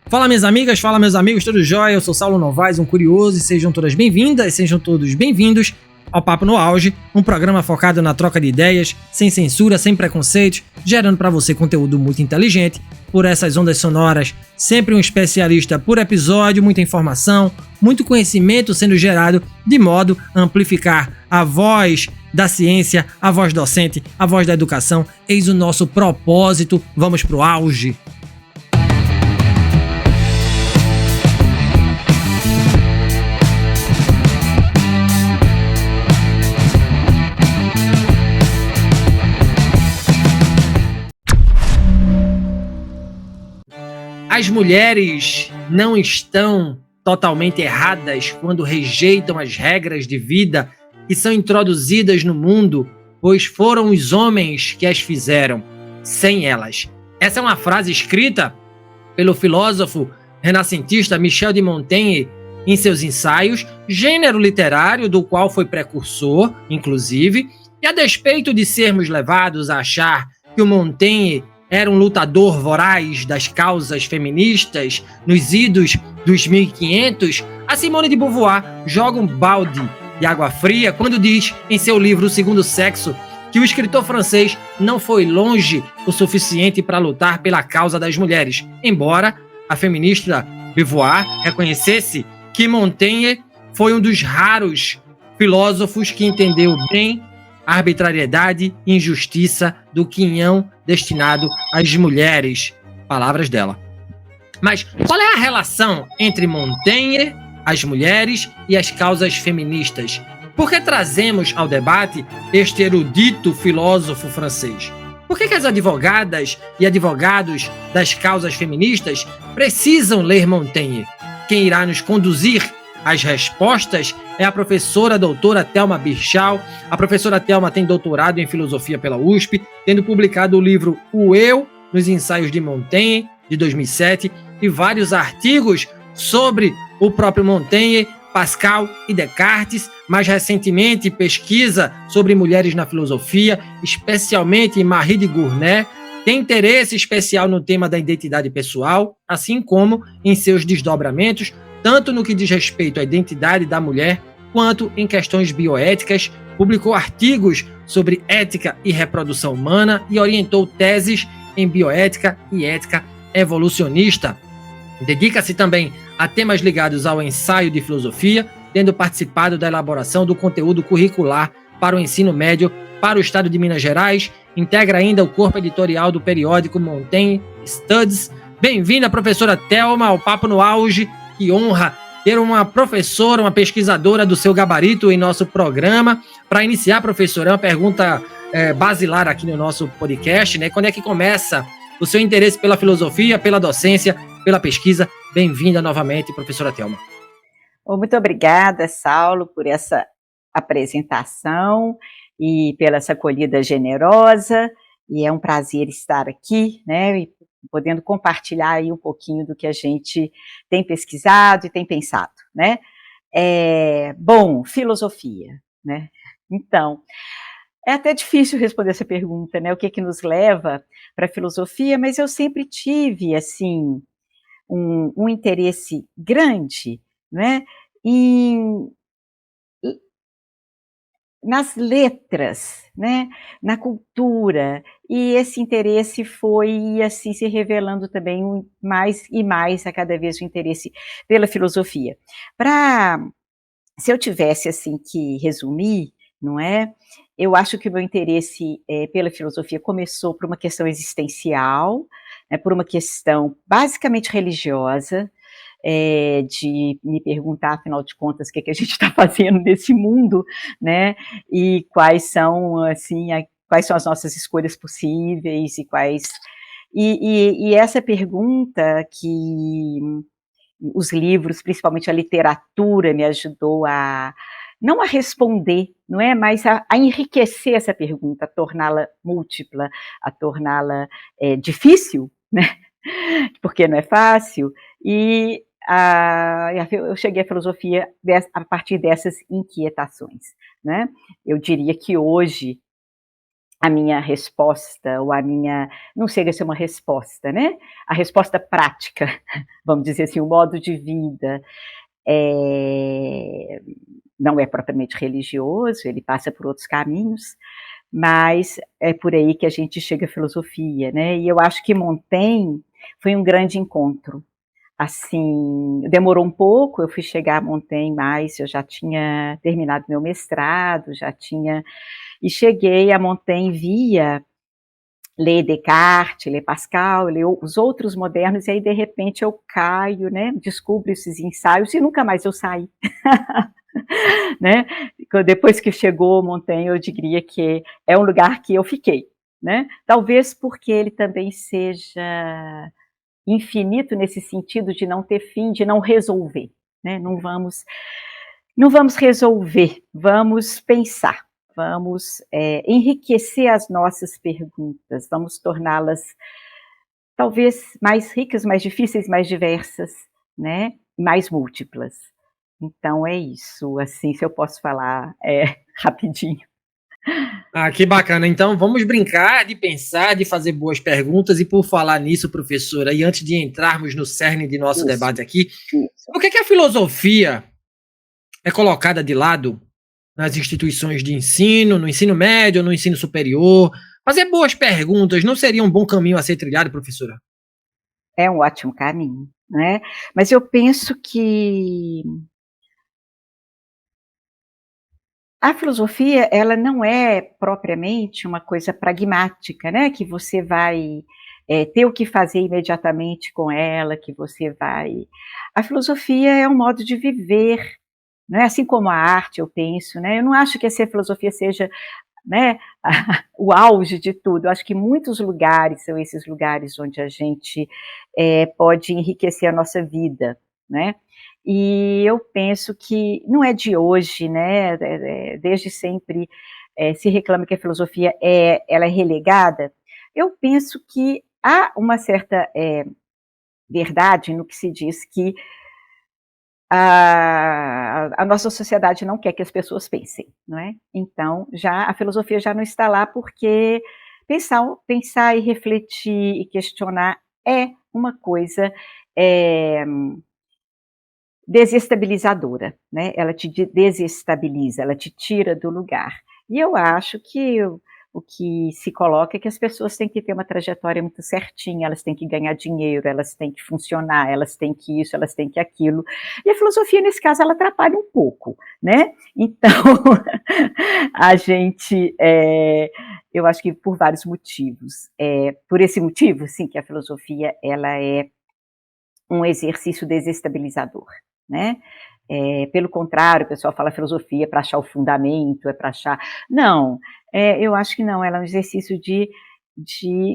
Fala minhas amigas, fala meus amigos, tudo jóia? Eu sou Saulo Novaes, um curioso, e sejam todas bem-vindas, sejam todos bem-vindos ao Papo no Auge, um programa focado na troca de ideias, sem censura, sem preconceitos, gerando para você conteúdo muito inteligente, por essas ondas sonoras, sempre um especialista por episódio, muita informação, muito conhecimento sendo gerado de modo a amplificar a voz da ciência, a voz docente, a voz da educação. Eis o nosso propósito, vamos pro auge! As mulheres não estão totalmente erradas quando rejeitam as regras de vida que são introduzidas no mundo, pois foram os homens que as fizeram, sem elas. Essa é uma frase escrita pelo filósofo renascentista Michel de Montaigne em seus ensaios, gênero literário do qual foi precursor, inclusive, e a despeito de sermos levados a achar que o Montaigne era um lutador voraz das causas feministas nos idos dos 1500, a Simone de Beauvoir joga um balde de água fria quando diz em seu livro O Segundo Sexo que o escritor francês não foi longe o suficiente para lutar pela causa das mulheres, embora a feminista Beauvoir reconhecesse que Montaigne foi um dos raros filósofos que entendeu bem a arbitrariedade e injustiça do quinhão destinado às mulheres. Palavras dela. Mas qual é a relação entre Montaigne, as mulheres e as causas feministas? Por que trazemos ao debate este erudito filósofo francês? Por que as advogadas e advogados das causas feministas precisam ler Montaigne? Quem irá nos conduzir às respostas é a professora doutora Thelma Birchal. A professora Thelma tem doutorado em filosofia pela USP, tendo publicado o livro O Eu, nos ensaios de Montaigne, de 2007, e vários artigos sobre o próprio Montaigne, Pascal e Descartes. Mais recentemente, pesquisa sobre mulheres na filosofia, especialmente em Marie de Gournay. Tem interesse especial no tema da identidade pessoal, assim como em seus desdobramentos, tanto no que diz respeito à identidade da mulher, quanto em questões bioéticas. Publicou artigos sobre ética e reprodução humana e orientou teses em bioética e ética evolucionista. Dedica-se também a temas ligados ao ensaio de filosofia, tendo participado da elaboração do conteúdo curricular para o ensino médio para o estado de Minas Gerais. Integra ainda o corpo editorial do periódico Montaigne Studies. Bem-vinda, professora Thelma, ao Papo no Auge. Que honra ter uma professora, uma pesquisadora do seu gabarito em nosso programa. Para iniciar, professora, é uma pergunta basilar aqui no nosso podcast, né? Quando é que começa o seu interesse pela filosofia, pela docência, pela pesquisa? Bem-vinda novamente, professora Thelma. Muito obrigada, Saulo, por essa apresentação e pela essa acolhida generosa. E é um prazer estar aqui, né? E podendo compartilhar aí um pouquinho do que a gente tem pesquisado e tem pensado, né? Bom, filosofia, né? Então, é até difícil responder essa pergunta, né? O que nos leva para a filosofia, mas eu sempre tive, assim, um interesse grande, né? Nas letras, né, na cultura, e esse interesse foi assim se revelando também mais e mais a cada vez o interesse pela filosofia. Se eu tivesse assim que resumir, não é? Eu acho que o meu interesse pela filosofia começou por uma questão existencial, né, por uma questão basicamente religiosa, de me perguntar, afinal de contas, o que a gente está fazendo nesse mundo, né? E quais são, assim, quais são as nossas escolhas possíveis e quais... E essa pergunta que os livros, principalmente a literatura, me ajudou não a responder, não é, mas a enriquecer essa pergunta, a torná-la múltipla, a torná-la difícil, né? Porque não é fácil. E eu cheguei à filosofia a partir dessas inquietações, né? Eu diria que hoje a minha resposta, ou a minha, não chega a ser uma resposta, né? A resposta prática, vamos dizer assim, o modo de vida, é, não é propriamente religioso, ele passa por outros caminhos, mas é por aí que a gente chega à filosofia, né? E eu acho que Montaigne foi um grande encontro. Assim, demorou um pouco, eu fui chegar a Montaigne, mas eu já tinha terminado meu mestrado, já tinha, e cheguei a Montaigne via ler Descartes, ler Pascal, ler os outros modernos, e aí de repente eu caio, né, descubro esses ensaios e nunca mais eu saí. Né? Depois que chegou Montaigne, eu diria que é um lugar que eu fiquei, né? Talvez porque ele também seja infinito nesse sentido de não ter fim, de não resolver, né? Não vamos resolver, vamos pensar, vamos enriquecer as nossas perguntas, vamos torná-las talvez mais ricas, mais difíceis, mais diversas, né? Mais múltiplas. Então é isso, assim, se eu posso falar rapidinho. Ah, que bacana. Então, vamos brincar de pensar, de fazer boas perguntas. E por falar nisso, professora, e antes de entrarmos no cerne de nosso Isso, debate aqui, isso. por que a filosofia é colocada de lado nas instituições de ensino, no ensino médio, no ensino superior? Fazer boas perguntas não seria um bom caminho a ser trilhado, professora? É um ótimo caminho, né? Mas eu penso que a filosofia, ela não é propriamente uma coisa pragmática, né? Que você vai ter o que fazer imediatamente com ela, que você vai. A filosofia é um modo de viver, né? Assim como a arte, eu penso, né? Eu não acho que a filosofia seja, né, o auge de tudo. Eu acho que muitos lugares são esses lugares onde a gente pode enriquecer a nossa vida, né? E eu penso que não é de hoje, né? Desde sempre se reclama que a filosofia ela é relegada. Eu penso que há uma certa verdade no que se diz que a nossa sociedade não quer que as pessoas pensem, não é? Então, já a filosofia já não está lá porque pensar e refletir e questionar é uma coisa é, desestabilizadora, né? Ela te desestabiliza, ela te tira do lugar. E eu acho que o que se coloca é que as pessoas têm que ter uma trajetória muito certinha, elas têm que ganhar dinheiro, elas têm que funcionar, elas têm que isso, elas têm que aquilo. E a filosofia, nesse caso, ela atrapalha um pouco, né? Então, a gente, eu acho que por vários motivos. Por esse motivo, sim, que a filosofia, ela é um exercício desestabilizador, né? Pelo contrário, o pessoal fala filosofia para achar o fundamento, é para achar. Não, eu acho que não, ela é um exercício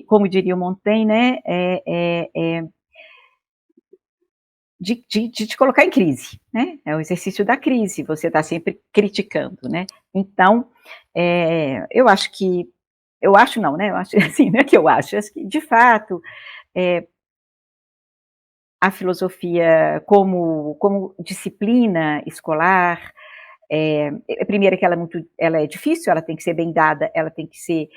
como diria o Montaigne, né? De te colocar em crise, né? É o exercício da crise, você está sempre criticando, né? Então, eu acho que. Eu acho não, né? Eu acho assim, não é que eu acho que, de fato, a filosofia como disciplina escolar, primeiro que ela é difícil, ela tem que ser bem dada, ela tem que ser,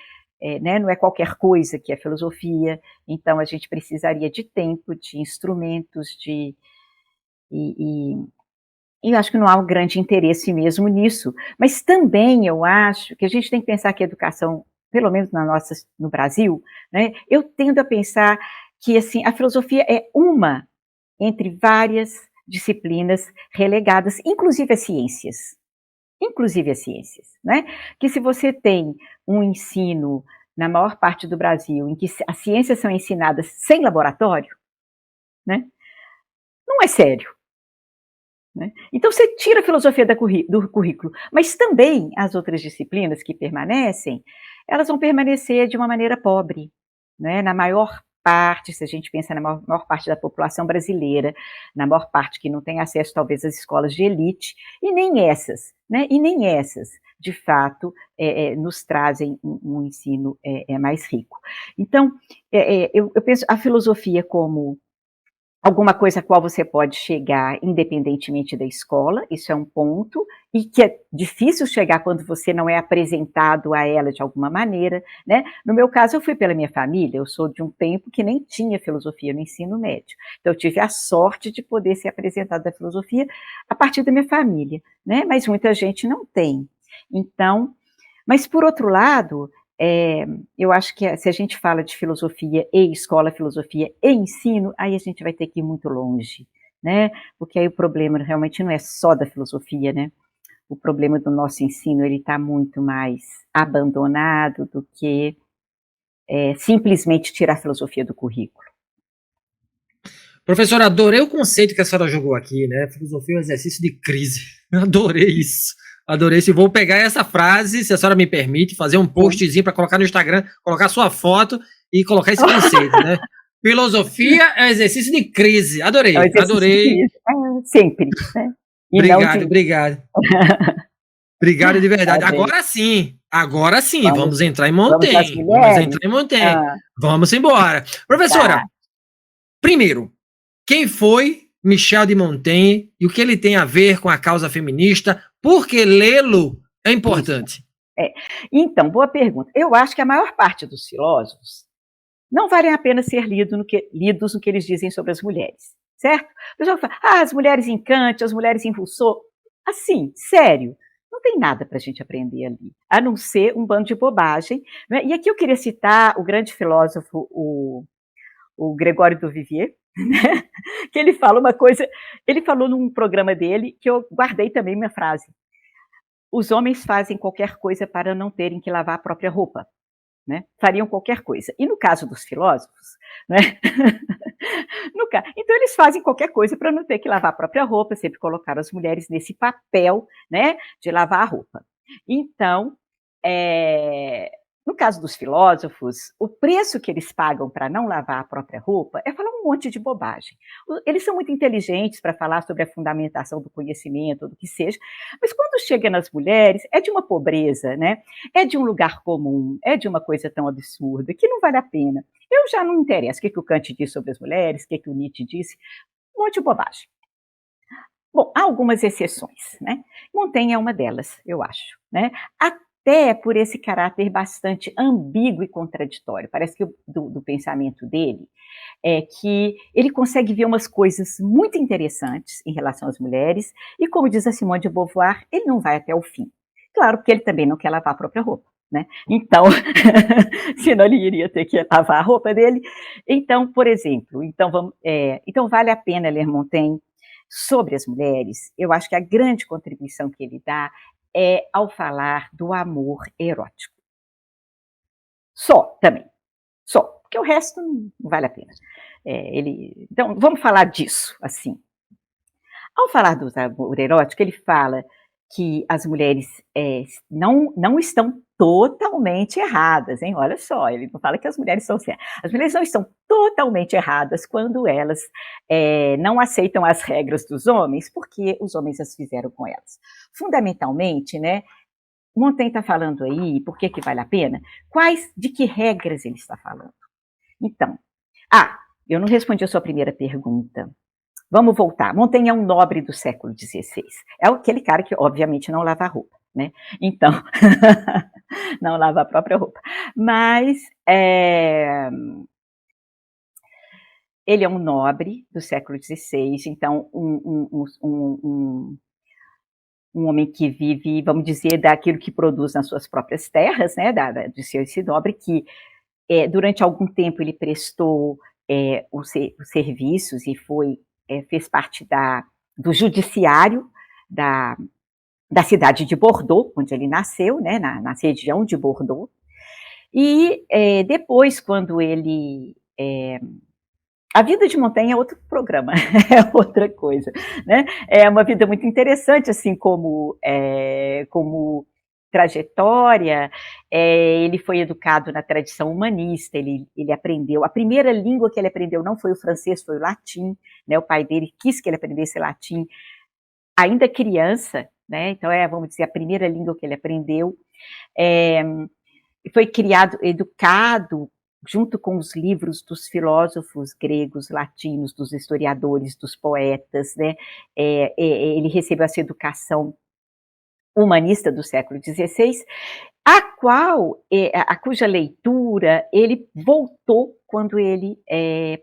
né, não é qualquer coisa que é filosofia, então a gente precisaria de tempo, de instrumentos, e eu acho que não há um grande interesse mesmo nisso, mas também eu acho que a gente tem que pensar que a educação, pelo menos no Brasil, né, eu tendo a pensar que assim, a filosofia é uma entre várias disciplinas relegadas, inclusive as ciências, né? Que se você tem um ensino na maior parte do Brasil em que as ciências são ensinadas sem laboratório, né? Não é sério, né? Então você tira a filosofia do currículo, mas também as outras disciplinas que permanecem, elas vão permanecer de uma maneira pobre, né? Na maior parte, se a gente pensa na maior parte da população brasileira, na maior parte que não tem acesso talvez às escolas de elite, e nem essas, né? E nem essas, de fato, nos trazem um ensino mais rico. Então, eu penso a filosofia como alguma coisa a qual você pode chegar independentemente da escola, isso é um ponto, e que é difícil chegar quando você não é apresentado a ela de alguma maneira, né. No meu caso, eu fui pela minha família, eu sou de um tempo que nem tinha filosofia no ensino médio, então eu tive a sorte de poder ser apresentada à filosofia a partir da minha família, né, mas muita gente não tem. Então, mas por outro lado, eu acho que se a gente fala de filosofia e escola, filosofia e ensino, aí a gente vai ter que ir muito longe, né, porque aí o problema realmente não é só da filosofia, né, o problema do nosso ensino ele está muito mais abandonado do que simplesmente tirar a filosofia do currículo. Professora, adorei o conceito que a senhora jogou aqui, né? Filosofia é um exercício de crise. Adorei isso. Adorei isso. E vou pegar essa frase, se a senhora me permite, fazer um postzinho para colocar no Instagram, colocar sua foto e colocar esse conceito, né? Filosofia é um exercício de crise. Adorei, É um exercício de adorei. crise, sempre, né? E não Obrigado, de... obrigado. Obrigado de verdade. Tá bem. Agora sim, Vamos, vamos entrar em vamos às Montaigne. Vamos mulheres? entrar em Montaigne. Ah, Vamos embora. tá. Professora, primeiro, quem foi Michel de Montaigne e o que ele tem a ver com a causa feminista? Por que lê-lo é importante? É. Então, boa pergunta. Eu acho que a maior parte dos filósofos não valem a pena ser lidos no que eles dizem sobre as mulheres, certo? O pessoal fala, as mulheres em Kant, as mulheres em Rousseau. Assim, sério, não tem nada para a gente aprender ali, a não ser um bando de bobagem, né? E aqui eu queria citar o grande filósofo, o Gregório do Vivier, né? Que ele fala uma coisa, ele falou num programa dele, que eu guardei também minha frase: os homens fazem qualquer coisa para não terem que lavar a própria roupa, né? Fariam qualquer coisa. E no caso dos filósofos, né? Então eles fazem qualquer coisa para não ter que lavar a própria roupa, sempre colocaram as mulheres nesse papel, né, de lavar a roupa. Então, no caso dos filósofos, o preço que eles pagam para não lavar a própria roupa é falar um monte de bobagem. Eles são muito inteligentes para falar sobre a fundamentação do conhecimento, do que seja, mas quando chega nas mulheres, é de uma pobreza, né? É de um lugar comum, é de uma coisa tão absurda que não vale a pena. Eu já não interesso o que o Kant disse sobre as mulheres, o que o Nietzsche disse, um monte de bobagem. Bom, há algumas exceções, né? Montaigne é uma delas, eu acho, né? Até por esse caráter bastante ambíguo e contraditório. Parece que do pensamento dele é que ele consegue ver umas coisas muito interessantes em relação às mulheres e, como diz a Simone de Beauvoir, ele não vai até o fim. Claro, porque ele também não quer lavar a própria roupa, né? Então, senão ele iria ter que lavar a roupa dele. Então, por exemplo, então vale a pena ler Montaigne sobre as mulheres. Eu acho que a grande contribuição que ele dá é ao falar do amor erótico. Só, também. Só, porque o resto não vale a pena. Então, vamos falar disso, assim. Ao falar do amor erótico, ele fala que as mulheres não estão totalmente erradas, hein? Olha só, ele não fala que as mulheres são certas. As mulheres não estão totalmente erradas quando elas não aceitam as regras dos homens, porque os homens as fizeram com elas. Fundamentalmente, né? Montaigne está falando aí, por que vale a pena? De que regras ele está falando? Então, eu não respondi a sua primeira pergunta. Vamos voltar. Montaigne é um nobre do século XVI. É aquele cara que, obviamente, não lava a roupa, né? Então, não lava a própria roupa. Mas ele é um nobre do século XVI, então um homem que vive, vamos dizer, daquilo que produz nas suas próprias terras, né? De ser esse nobre que, durante algum tempo, ele prestou os serviços e fez parte do judiciário da cidade de Bordeaux, onde ele nasceu, né, na região de Bordeaux. E depois, quando ele... a vida de Montaigne é outro programa, é outra coisa, né? É uma vida muito interessante, assim, como trajetória. Ele foi educado na tradição humanista, ele aprendeu, a primeira língua que ele aprendeu não foi o francês, foi o latim, né? O pai dele quis que ele aprendesse latim ainda criança, né? Então vamos dizer, a primeira língua que ele aprendeu. Foi educado junto com os livros dos filósofos gregos, latinos, dos historiadores, dos poetas, né? Ele recebeu essa educação humanista do século XVI, a cuja leitura ele voltou quando ele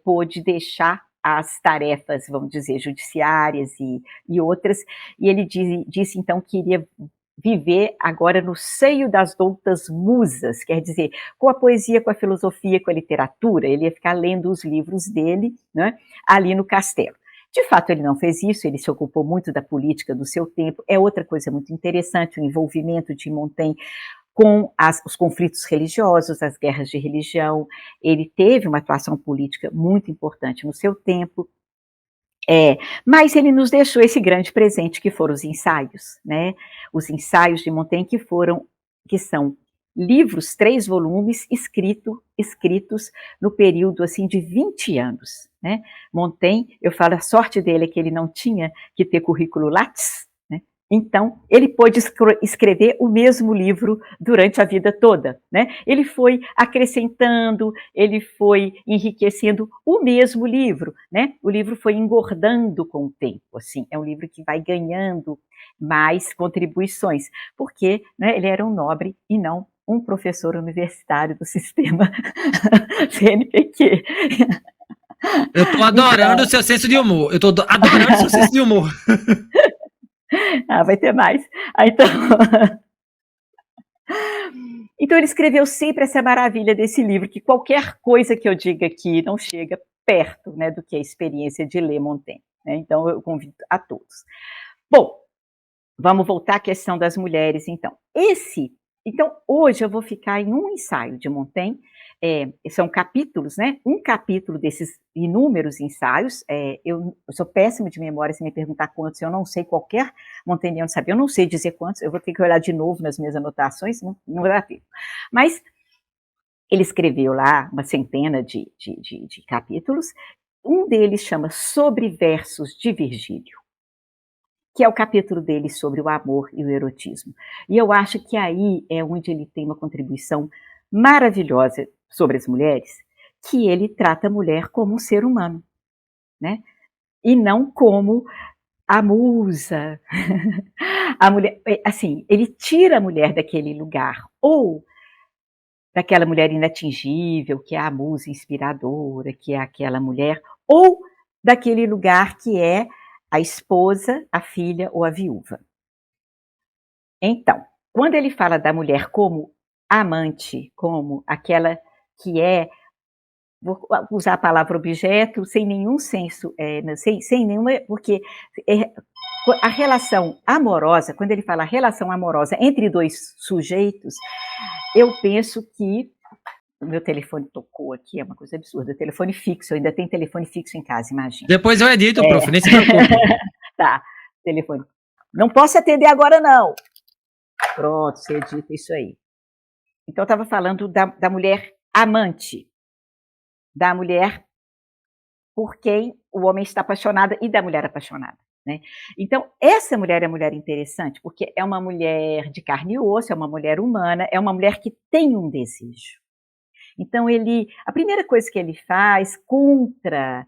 pôde deixar as tarefas, vamos dizer, judiciárias e outras, e ele disse então que iria viver agora no seio das doutas musas, quer dizer, com a poesia, com a filosofia, com a literatura, ele ia ficar lendo os livros dele, né, ali no castelo. De fato, ele não fez isso, ele se ocupou muito da política do seu tempo. É outra coisa muito interessante, o envolvimento de Montaigne com os conflitos religiosos, as guerras de religião. Ele teve uma atuação política muito importante no seu tempo. Mas ele nos deixou esse grande presente que foram os ensaios, né? Os ensaios de Montaigne que são livros, 3 volumes, escritos no período assim de 20 anos, né? Montaigne, eu falo, a sorte dele é que ele não tinha que ter currículo Lattes, né? Então, ele pôde escrever o mesmo livro durante a vida toda, né? Ele foi acrescentando, ele foi enriquecendo o mesmo livro, né? O livro foi engordando com o tempo, assim, é um livro que vai ganhando mais contribuições, porque, né, ele era um nobre e não um professor universitário do sistema CNPq. Eu tô adorando o seu senso de humor. Eu tô adorando o seu senso de humor. Vai ter mais. Então ele escreveu sempre essa maravilha desse livro, que qualquer coisa que eu diga aqui não chega perto, né, do que a experiência de ler Montaigne, né? Então eu convido a todos. Bom, vamos voltar à questão das mulheres, então. Então, hoje eu vou ficar em um ensaio de Montaigne, são capítulos, né? Um capítulo desses inúmeros ensaios, eu sou péssima de memória, se me perguntar quantos, eu não sei, qualquer montaigniano sabe, eu não sei dizer quantos, eu vou ter que olhar de novo nas minhas anotações, não vai dar tempo. Mas ele escreveu lá uma centena de capítulos, um deles chama Sobre Versos de Virgílio, que é o capítulo dele sobre o amor e o erotismo. E eu acho que aí é onde ele tem uma contribuição maravilhosa sobre as mulheres, que ele trata a mulher como um ser humano, né? E não como a musa. A mulher, assim, ele tira a mulher daquele lugar, ou daquela mulher inatingível, que é a musa inspiradora, que é aquela mulher, ou daquele lugar que é a esposa, a filha ou a viúva. Então, quando ele fala da mulher como amante, como aquela que vou usar a palavra objeto sem nenhum senso, sem nenhuma, porque a relação amorosa, quando ele fala relação amorosa entre 2 sujeitos, eu penso que o meu telefone tocou aqui, é uma coisa absurda, telefone fixo, eu ainda tenho telefone fixo em casa, imagina. Depois eu edito, prof, nem se preocupe. Tá, telefone. Não posso atender agora, não. Pronto, você edita isso aí. Então, eu estava falando da mulher amante, da mulher por quem o homem está apaixonado e da mulher apaixonada, né? Então, essa mulher é uma mulher interessante, porque é uma mulher de carne e osso, é uma mulher humana, é uma mulher que tem um desejo. Então, a primeira coisa que ele faz contra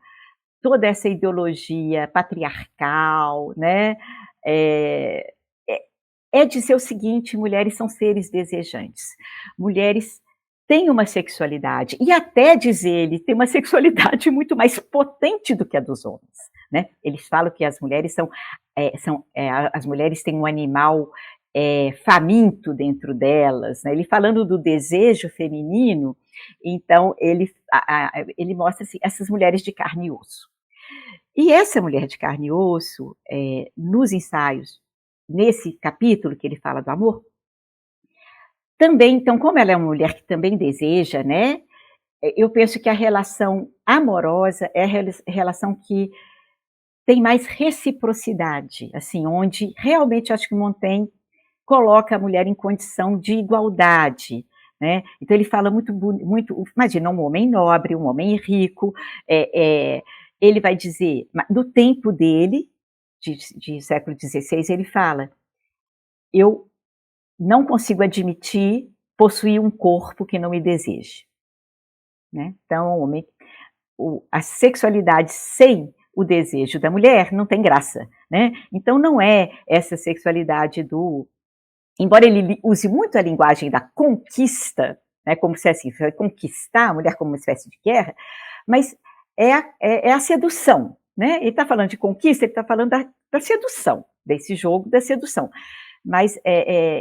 toda essa ideologia patriarcal, né, é dizer o seguinte: mulheres são seres desejantes. Mulheres têm uma sexualidade, e até, diz ele, tem uma sexualidade muito mais potente do que a dos homens, né? Eles falam que as mulheres as mulheres têm um animal faminto dentro delas, né? Ele falando do desejo feminino, então ele mostra assim, essas mulheres de carne e osso. E essa mulher de carne e osso, nos ensaios, nesse capítulo que ele fala do amor, também, então, como ela é uma mulher que também deseja, né, eu penso que a relação amorosa é a relação que tem mais reciprocidade, assim, onde realmente acho que Montaigne coloca a mulher em condição de igualdade, né? Então ele fala muito, imagina, um homem nobre, um homem rico, ele vai dizer, no tempo dele, de século XVI, ele fala: eu não consigo admitir possuir um corpo que não me deseje. né? Então, a sexualidade sem o desejo da mulher não tem graça, né? Então, não é essa sexualidade embora ele use muito a linguagem da conquista, né, como se assim, vai conquistar a mulher como uma espécie de guerra, mas é a sedução, né? Ele está falando de conquista, ele está falando da sedução, desse jogo da sedução. Mas,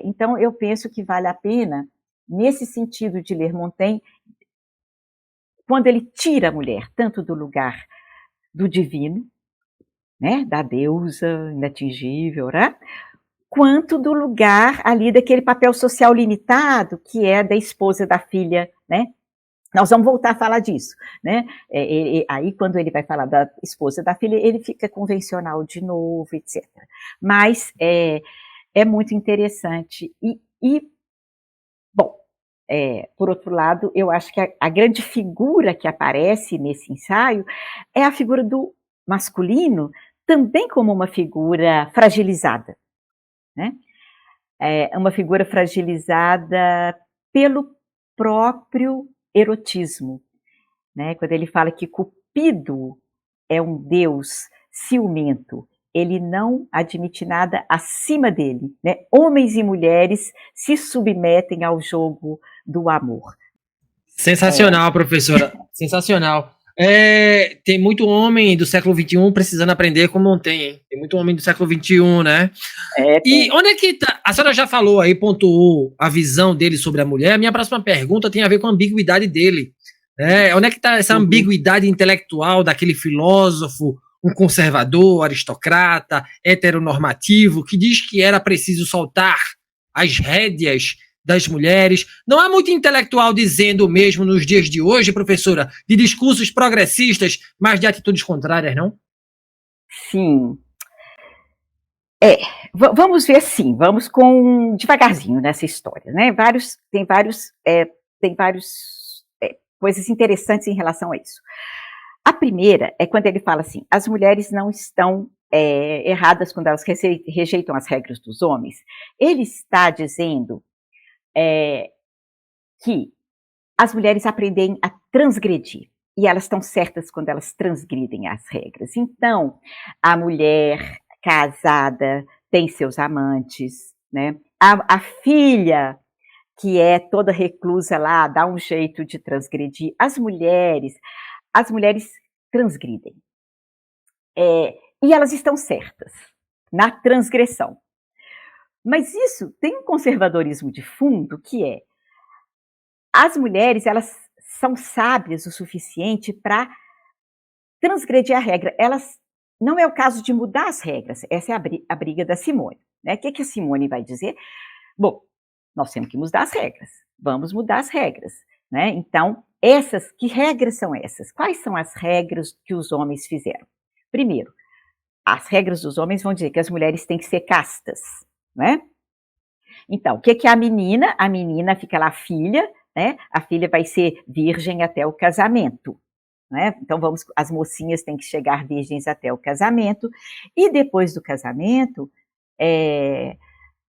então, eu penso que vale a pena, nesse sentido de ler Montaigne, quando ele tira a mulher tanto do lugar do divino, né, da deusa inatingível, né, quanto do lugar ali daquele papel social limitado que é da esposa da filha, né? Nós vamos voltar a falar disso, né? Aí, quando ele vai falar da esposa da filha, ele fica convencional de novo, etc. Mas é muito interessante. Bom, por outro lado, eu acho que a grande figura que aparece nesse ensaio é a figura do masculino, também como uma figura fragilizada, né? É uma figura fragilizada pelo próprio erotismo, né? Quando ele fala que Cupido é um deus ciumento, ele não admite nada acima dele, né? Homens e mulheres se submetem ao jogo do amor. Sensacional, professora. Sensacional. Tem muito homem do século XXI precisando aprender com Montaigne, hein? Tem muito homem do século XXI, né? E onde é que tá? A senhora já falou aí, pontuou a visão dele sobre a mulher. A minha próxima pergunta tem a ver com a ambiguidade dele. Onde é que está essa ambiguidade intelectual daquele filósofo, um conservador, aristocrata, heteronormativo, que diz que era preciso soltar as rédeas das mulheres? Não há muito intelectual dizendo mesmo nos dias de hoje, professora, de discursos progressistas, mas de atitudes contrárias, não? Sim. Vamos ver assim, vamos devagarzinho nessa história, né? Tem vários coisas interessantes em relação a isso. A primeira é quando ele fala assim, as mulheres não estão erradas quando elas rejeitam as regras dos homens. Ele está dizendo que as mulheres aprendem a transgredir, e elas estão certas quando elas transgridem as regras. Então, a mulher casada tem seus amantes, né? A filha, que é toda reclusa lá, dá um jeito de transgredir. As mulheres transgridem. E elas estão certas na transgressão. Mas isso tem um conservadorismo de fundo, que é as mulheres, elas são sábias o suficiente para transgredir a regra. Não é o caso de mudar as regras. Essa é a briga da Simone, né? O que a Simone vai dizer? Bom, nós temos que mudar as regras. Vamos mudar as regras, né? Então, que regras são essas? Quais são as regras que os homens fizeram? Primeiro, as regras dos homens vão dizer que as mulheres têm que ser castas, né? Então, o que é a menina? A menina fica lá, filha, né? A filha vai ser virgem até o casamento, né? Então, as mocinhas têm que chegar virgens até o casamento, e depois do casamento,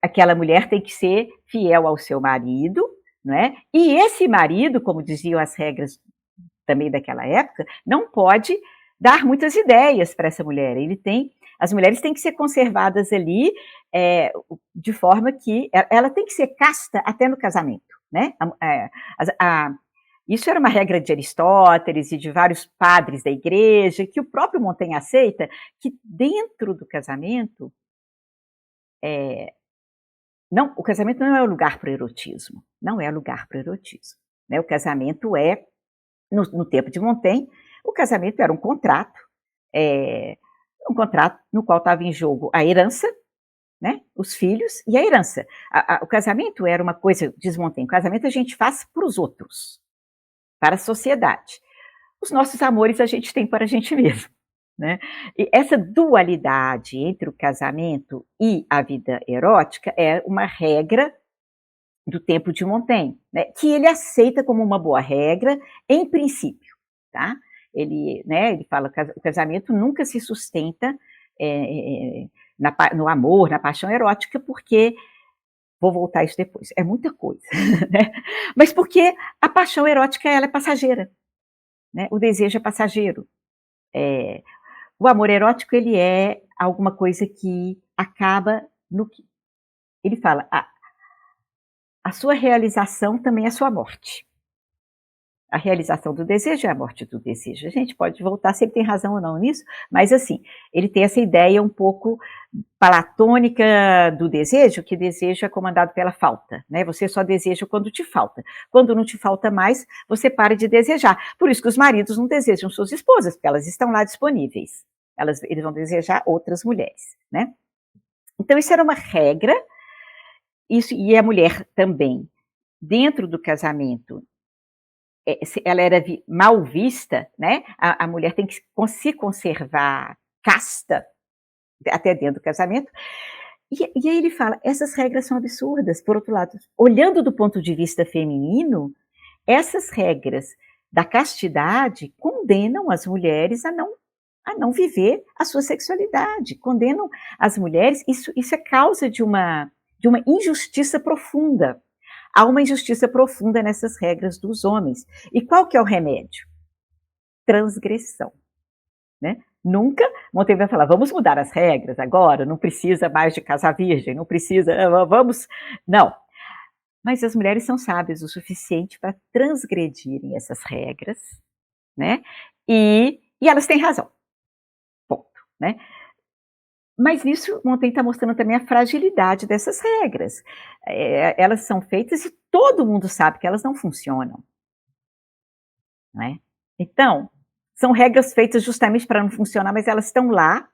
aquela mulher tem que ser fiel ao seu marido, né? E esse marido, como diziam as regras também daquela época, não pode dar muitas ideias para essa mulher. As mulheres têm que ser conservadas ali de forma que ela tem que ser casta até no casamento, né? Isso era uma regra de Aristóteles e de vários padres da igreja, que o próprio Montaigne aceita, que dentro do casamento, o casamento não é o lugar para o erotismo, não é lugar para o erotismo, né? O casamento no tempo de Montaigne, o casamento era um contrato no qual estava em jogo a herança, né? Os filhos e a herança. O casamento era uma coisa, diz Montaigne, o casamento a gente faz para os outros, para a sociedade. Os nossos amores a gente tem para a gente mesmo, né? E essa dualidade entre o casamento e a vida erótica é uma regra do tempo de Montaigne, né, que ele aceita como uma boa regra, em princípio, tá? Ele fala que o casamento nunca se sustenta no amor, na paixão erótica, porque, vou voltar a isso depois, é muita coisa, né? Mas porque a paixão erótica, ela é passageira, né? O desejo é passageiro. O amor erótico, ele é alguma coisa que acaba no que... Ele fala, a sua realização também é a sua morte. A realização do desejo é a morte do desejo. A gente pode voltar se ele tem razão ou não nisso, mas assim, ele tem essa ideia um pouco platônica do desejo, que desejo é comandado pela falta, né? Você só deseja quando te falta. Quando não te falta mais, você para de desejar. Por isso que os maridos não desejam suas esposas, porque elas estão lá disponíveis. Eles vão desejar outras mulheres, né? Então, isso era uma regra, e a mulher também, dentro do casamento, ela era mal vista, né? A mulher tem que se conservar casta, até dentro do casamento. E aí ele fala, essas regras são absurdas. Por outro lado, olhando do ponto de vista feminino, essas regras da castidade condenam as mulheres a não viver a sua sexualidade, condenam as mulheres, isso é causa de uma injustiça profunda. Há uma injustiça profunda nessas regras dos homens. E qual que é o remédio? Transgressão, né? Nunca Montaigne vai falar, vamos mudar as regras agora, não precisa mais de casar virgem, não precisa, vamos... Não. Mas as mulheres são sábias o suficiente para transgredirem essas regras, né? E elas têm razão. Ponto, né? Mas nisso, Montaigne está mostrando também a fragilidade dessas regras. Elas são feitas e todo mundo sabe que elas não funcionam, né? Então, são regras feitas justamente para não funcionar, mas elas estão lá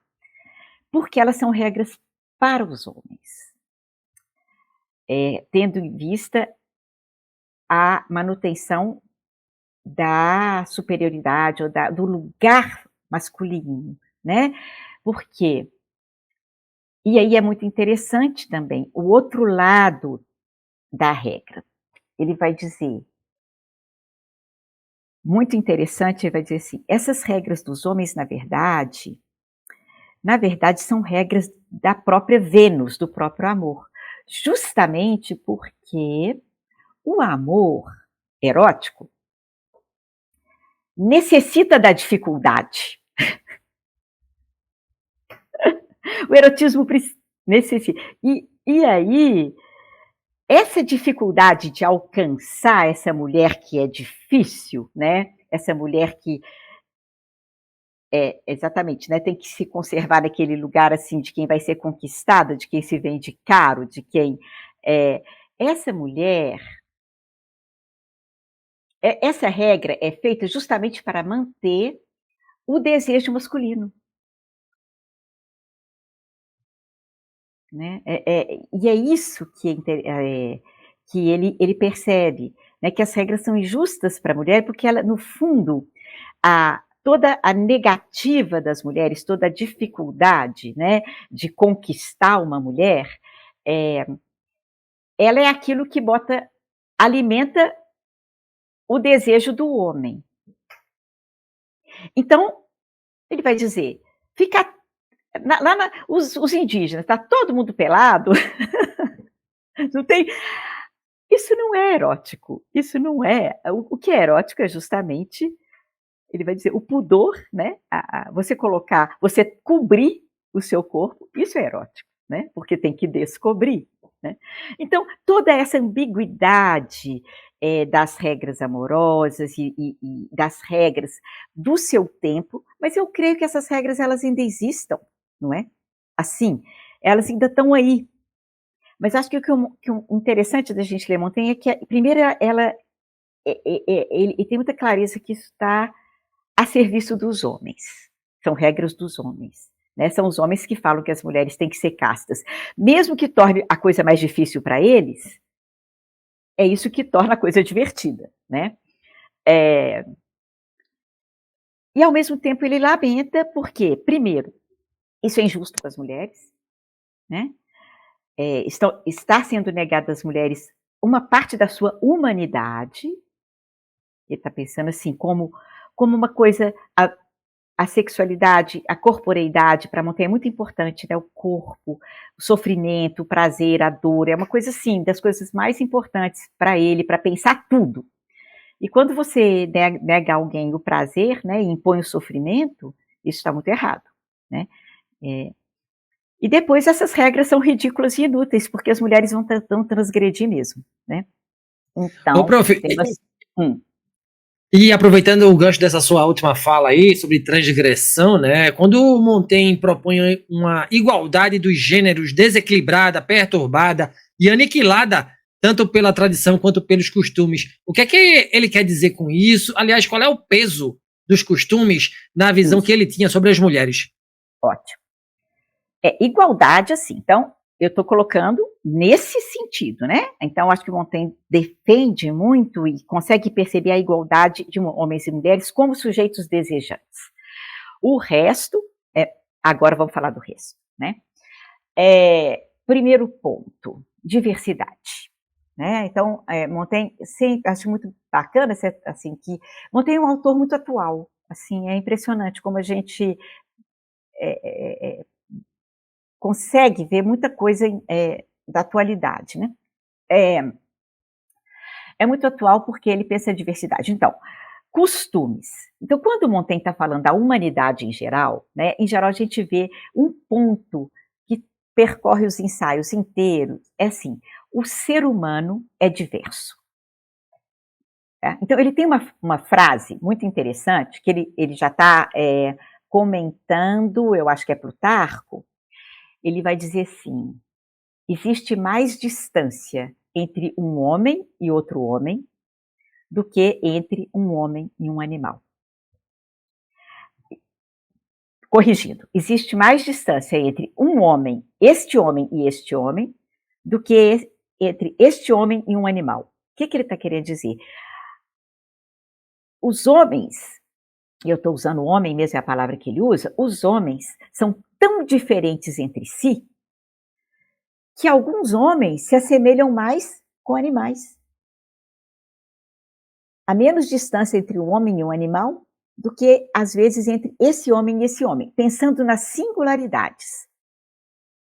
porque elas são regras para os homens. Tendo em vista a manutenção da superioridade ou do lugar masculino, né? Porque... E aí é muito interessante também o outro lado da regra. Ele vai dizer, muito interessante, ele vai dizer assim, essas regras dos homens, na verdade, são regras da própria Vênus, do próprio amor. Justamente porque o amor erótico necessita da dificuldade. O erotismo necessita. E aí, essa dificuldade de alcançar essa mulher que é difícil, né? Essa mulher que exatamente, né? Tem que se conservar naquele lugar assim de quem vai ser conquistada, de quem se vende caro, de quem essa mulher. Essa regra é feita justamente para manter o desejo masculino. Né? E é isso que ele percebe, né? Que as regras são injustas para a mulher, porque ela, no fundo, toda a negativa das mulheres, toda a dificuldade, né, de conquistar uma mulher, ela é aquilo que alimenta o desejo do homem. Então, ele vai dizer, os indígenas, tá todo mundo pelado, não tem... Isso não é erótico, isso não é... O que é erótico é justamente, ele vai dizer, o pudor, né? Você cobrir o seu corpo, isso é erótico, né? Porque tem que descobrir, né? Então, toda essa ambiguidade das regras amorosas e das regras do seu tempo, mas eu creio que essas regras, elas ainda existam, não é? Assim, elas ainda estão aí. Mas acho que o interessante da gente ler Montaigne é que, primeiro, ele tem muita clareza que isso está a serviço dos homens. São regras dos homens, né? São os homens que falam que as mulheres têm que ser castas. Mesmo que torne a coisa mais difícil para eles, é isso que torna a coisa divertida, né? E, ao mesmo tempo, ele lamenta porque, primeiro, isso é injusto com as mulheres, né? Está sendo negada às mulheres uma parte da sua humanidade. Ele está pensando assim, como uma coisa, a sexualidade, a corporeidade, para Montaigne é muito importante, né? O corpo, o sofrimento, o prazer, a dor, é uma coisa assim, das coisas mais importantes para ele, para pensar tudo. E quando você nega a alguém o prazer, né, e impõe o sofrimento, isso está muito errado, né? E depois essas regras são ridículas e inúteis, porque as mulheres vão transgredir mesmo, né? Ô, Então, prof, temos... e aproveitando o gancho dessa sua última fala aí sobre transgressão, né? Quando Montaigne propõe uma igualdade dos gêneros desequilibrada, perturbada e aniquilada, tanto pela tradição quanto pelos costumes, o que é que ele quer dizer com isso? Aliás, qual é o peso dos costumes na visão que Isso, ele tinha sobre as mulheres? ótimo. Igualdade, assim, então, eu estou colocando nesse sentido, né? Então, acho que Montaigne defende muito e consegue perceber a igualdade de homens e mulheres como sujeitos desejantes. O resto, agora vamos falar do resto, né? Primeiro ponto, diversidade. Né? Então, Montaigne, acho muito bacana, assim, que Montaigne é um autor muito atual, assim, é impressionante como a gente consegue ver muita coisa da atualidade, né? É muito atual porque ele pensa a diversidade. Então, costumes. Então, quando Montaigne está falando da humanidade em geral a gente vê um ponto que percorre os ensaios inteiros, é assim, o ser humano é diverso. Tá? Então, ele tem uma frase muito interessante, que ele já está comentando, eu acho que é Plutarco, ele vai dizer assim, existe mais distância entre um homem e outro homem do que entre um homem e um animal. Corrigindo, existe mais distância entre um homem e este homem, do que entre este homem e um animal. O que ele está querendo dizer? Os homens, e eu estou usando homem mesmo, é a palavra que ele usa, os homens são tão diferentes entre si que alguns homens se assemelham mais com animais. Há menos distância entre um homem e um animal do que, às vezes, entre esse homem e esse homem, pensando nas singularidades,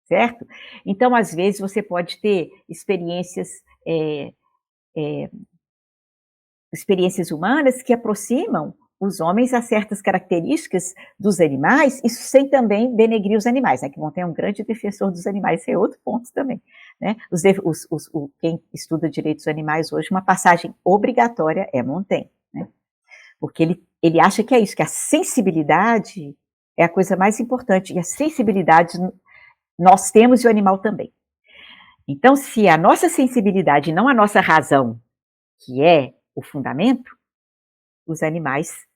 certo? Então, às vezes, você pode ter experiências humanas que aproximam os homens a certas características dos animais, isso sem também denegrir os animais, né? Que Montaigne é um grande defensor dos animais, esse é outro ponto também, né? Quem estuda direitos animais hoje, uma passagem obrigatória é Montaigne, né? Porque ele acha que é isso, que a sensibilidade é a coisa mais importante, e a sensibilidade nós temos e o animal também. Então, se a nossa sensibilidade, não a nossa razão, que é o fundamento, os animais,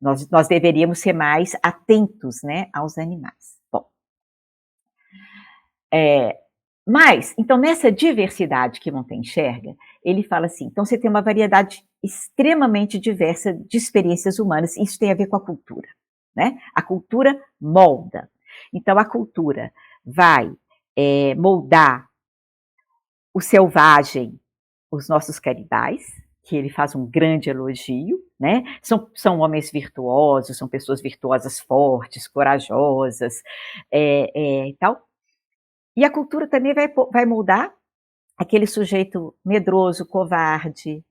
nós deveríamos ser mais atentos, né, aos animais. Bom, mas, então, nessa diversidade que Montaigne enxerga, ele fala assim, então você tem uma variedade extremamente diversa de experiências humanas, e isso tem a ver com a cultura, né? A cultura molda. Então, a cultura vai moldar o selvagem, os nossos canibais, que ele faz um grande elogio, né? São homens virtuosos, são pessoas virtuosas, fortes, corajosas, e tal. E a cultura também vai moldar aquele sujeito medroso, covarde,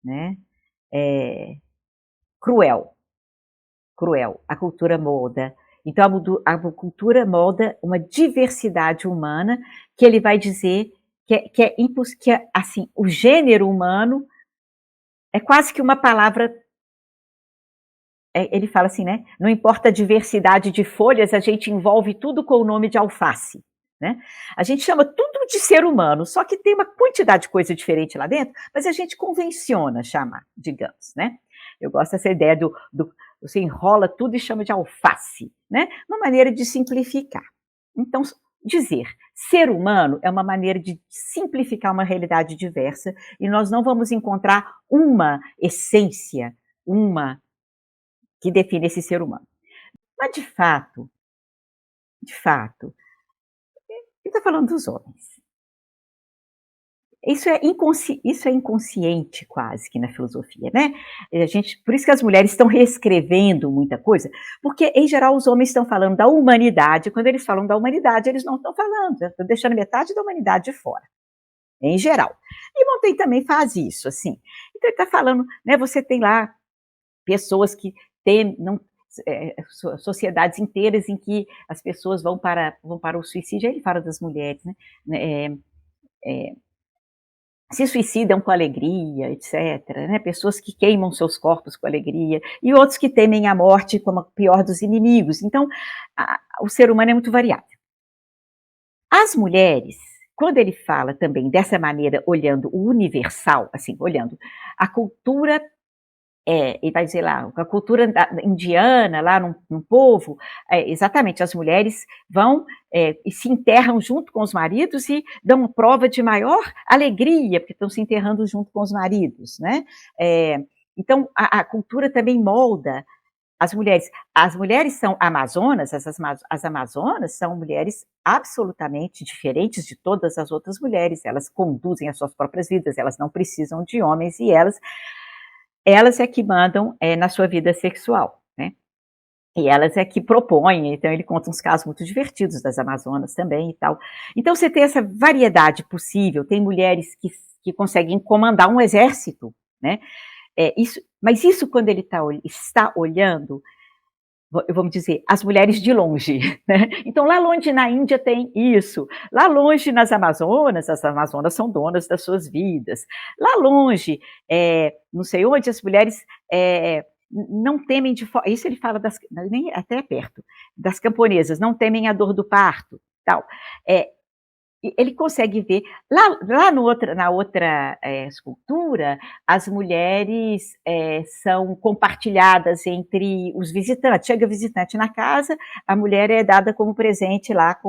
né? Cruel. A cultura molda. Então, a cultura molda uma diversidade humana que ele vai dizer que assim, o gênero humano é quase que uma palavra. Ele fala assim, né? Não importa a diversidade de folhas, a gente envolve tudo com o nome de alface. Né? A gente chama tudo de ser humano, só que tem uma quantidade de coisa diferente lá dentro, mas a gente convenciona chamar, digamos, né? Eu gosto dessa ideia você enrola tudo e chama de alface, né? Uma maneira de simplificar. Então, dizer ser humano é uma maneira de simplificar uma realidade diversa, e nós não vamos encontrar uma essência, que define esse ser humano. Mas, de fato, ele está falando dos homens. Isso é inconsciente quase que na filosofia, né? Por isso que as mulheres estão reescrevendo muita coisa, porque em geral os homens estão falando da humanidade, quando eles falam da humanidade eles não estão falando, estão deixando metade da humanidade de fora. em geral. E Montaigne também faz isso, assim. Então ele está falando, né, você tem lá pessoas que têm, não, sociedades inteiras em que as pessoas vão para o suicídio, aí ele fala das mulheres, né, se suicidam com alegria, etc., né? Pessoas que queimam seus corpos com alegria, e outros que temem a morte como a pior dos inimigos. Então, o ser humano é muito variável. As mulheres, quando ele fala também dessa maneira, olhando o universal, assim, olhando a cultura, ele vai dizer lá, a cultura indiana, lá num povo, exatamente, as mulheres vão e se enterram junto com os maridos e dão prova de maior alegria, porque estão se enterrando junto com os maridos, né? Então, a cultura também molda as mulheres. As mulheres são amazonas, as amazonas são mulheres absolutamente diferentes de todas as outras mulheres, elas conduzem as suas próprias vidas, elas não precisam de homens, e elas é que mandam na sua vida sexual, né? E elas é que propõem, então ele conta uns casos muito divertidos das Amazonas também e tal. Então você tem essa variedade possível, tem mulheres que conseguem comandar um exército, né? Mas isso quando ele está olhando, vamos dizer, as mulheres de longe, né? Então lá longe na Índia tem isso, lá longe nas Amazonas, as Amazonas são donas das suas vidas, lá longe, não sei onde, as mulheres não temem isso ele fala nem até perto, das camponesas, não temem a dor do parto, tal. Ele consegue ver, lá na outra escultura, as mulheres são compartilhadas entre os visitantes. Chega visitante na casa, a mulher é dada como presente lá,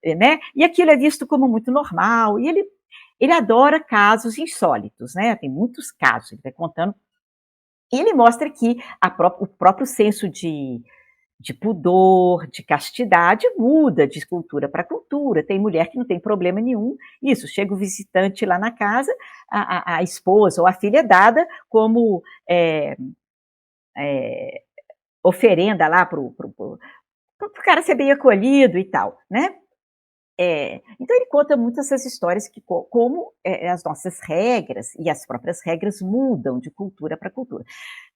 né? E aquilo é visto como muito normal, e ele adora casos insólitos, né? Tem muitos casos, ele vai contando, e ele mostra que o próprio senso de pudor, de castidade, muda de cultura para cultura. Tem mulher que não tem problema nenhum. Isso, chega o visitante lá na casa, a esposa ou a filha é dada como oferenda lá para o cara ser bem acolhido e tal, né? Então ele conta muito essas histórias que como as nossas regras e as próprias regras mudam de cultura para cultura.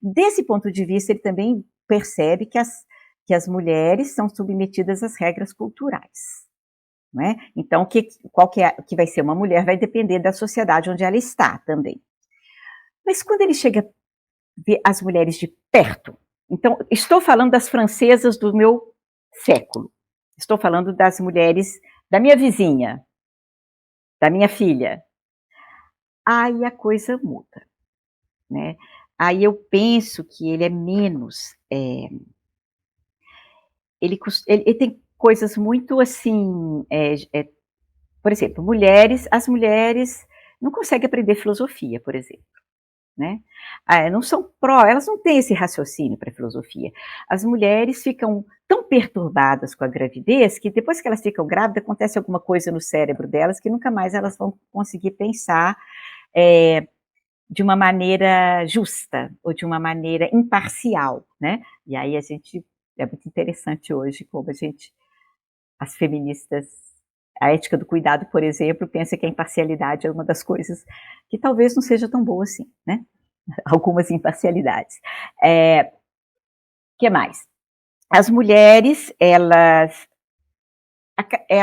Desse ponto de vista, ele também percebe que as mulheres são submetidas às regras culturais, não é? Então, qual que vai ser uma mulher vai depender da sociedade onde ela está também. Mas quando ele chega a ver as mulheres de perto, então, estou falando das francesas do meu século, estou falando das mulheres da minha vizinha, da minha filha, aí a coisa muda, né? Aí eu penso que ele é menos... Ele tem coisas muito assim, por exemplo, as mulheres não conseguem aprender filosofia, por exemplo, né? Não são elas não têm esse raciocínio para filosofia. As mulheres ficam tão perturbadas com a gravidez que depois que elas ficam grávidas acontece alguma coisa no cérebro delas que nunca mais elas vão conseguir pensar de uma maneira justa ou de uma maneira imparcial, né? E aí é muito interessante hoje como as feministas, a ética do cuidado, por exemplo, pensa que a imparcialidade é uma das coisas que talvez não seja tão boa assim, né? Algumas imparcialidades. Que mais? As mulheres, elas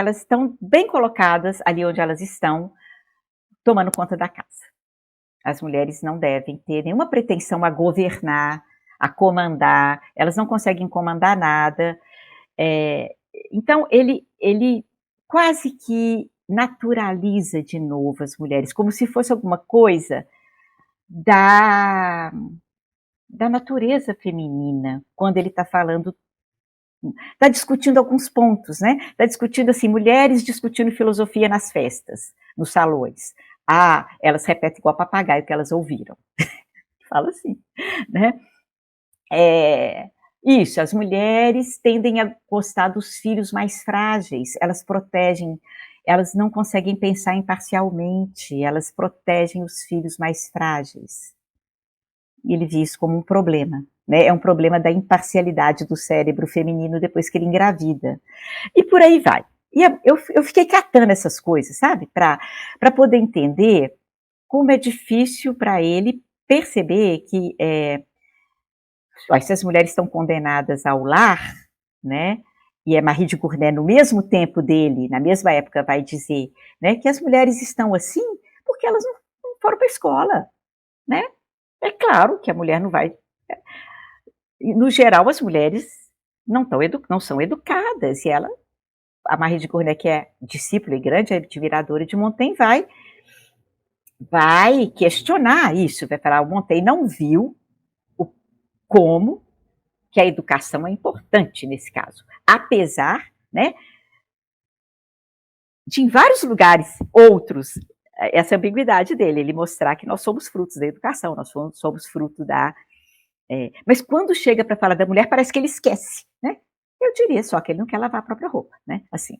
estão bem colocadas ali onde elas estão, tomando conta da casa. As mulheres não devem ter nenhuma pretensão a governar, a comandar, elas não conseguem comandar nada. Então, ele quase que naturaliza de novo as mulheres, como se fosse alguma coisa da natureza feminina, quando ele está falando, está discutindo alguns pontos, né? Está discutindo assim, mulheres discutindo filosofia nas festas, nos salões. Elas repetem igual papagaio que elas ouviram. Fala assim, né? Isso, as mulheres tendem a gostar dos filhos mais frágeis, elas protegem, elas não conseguem pensar imparcialmente, elas protegem os filhos mais frágeis. E ele vê isso como um problema, né? É um problema da imparcialidade do cérebro feminino depois que ele engravida. E por aí vai. eu fiquei catando essas coisas, sabe? Para poder entender como é difícil para ele perceber que se as mulheres estão condenadas ao lar, né? E Marie de Gournay, no mesmo tempo dele, na mesma época, vai dizer, né, que as mulheres estão assim porque elas não foram para a escola, né? É claro que a mulher não vai. No geral, as mulheres não são educadas, e a Marie de Gournay, que é discípula e grande admiradora de Montaigne, vai questionar isso, vai falar, o Montaigne não viu como que a educação é importante nesse caso, apesar, né, de em vários lugares outros, essa ambiguidade dele, ele mostrar que nós somos frutos da educação, nós somos fruto da... mas quando chega para falar da mulher, parece que ele esquece, né? Eu diria só que ele não quer lavar a própria roupa, né? Assim,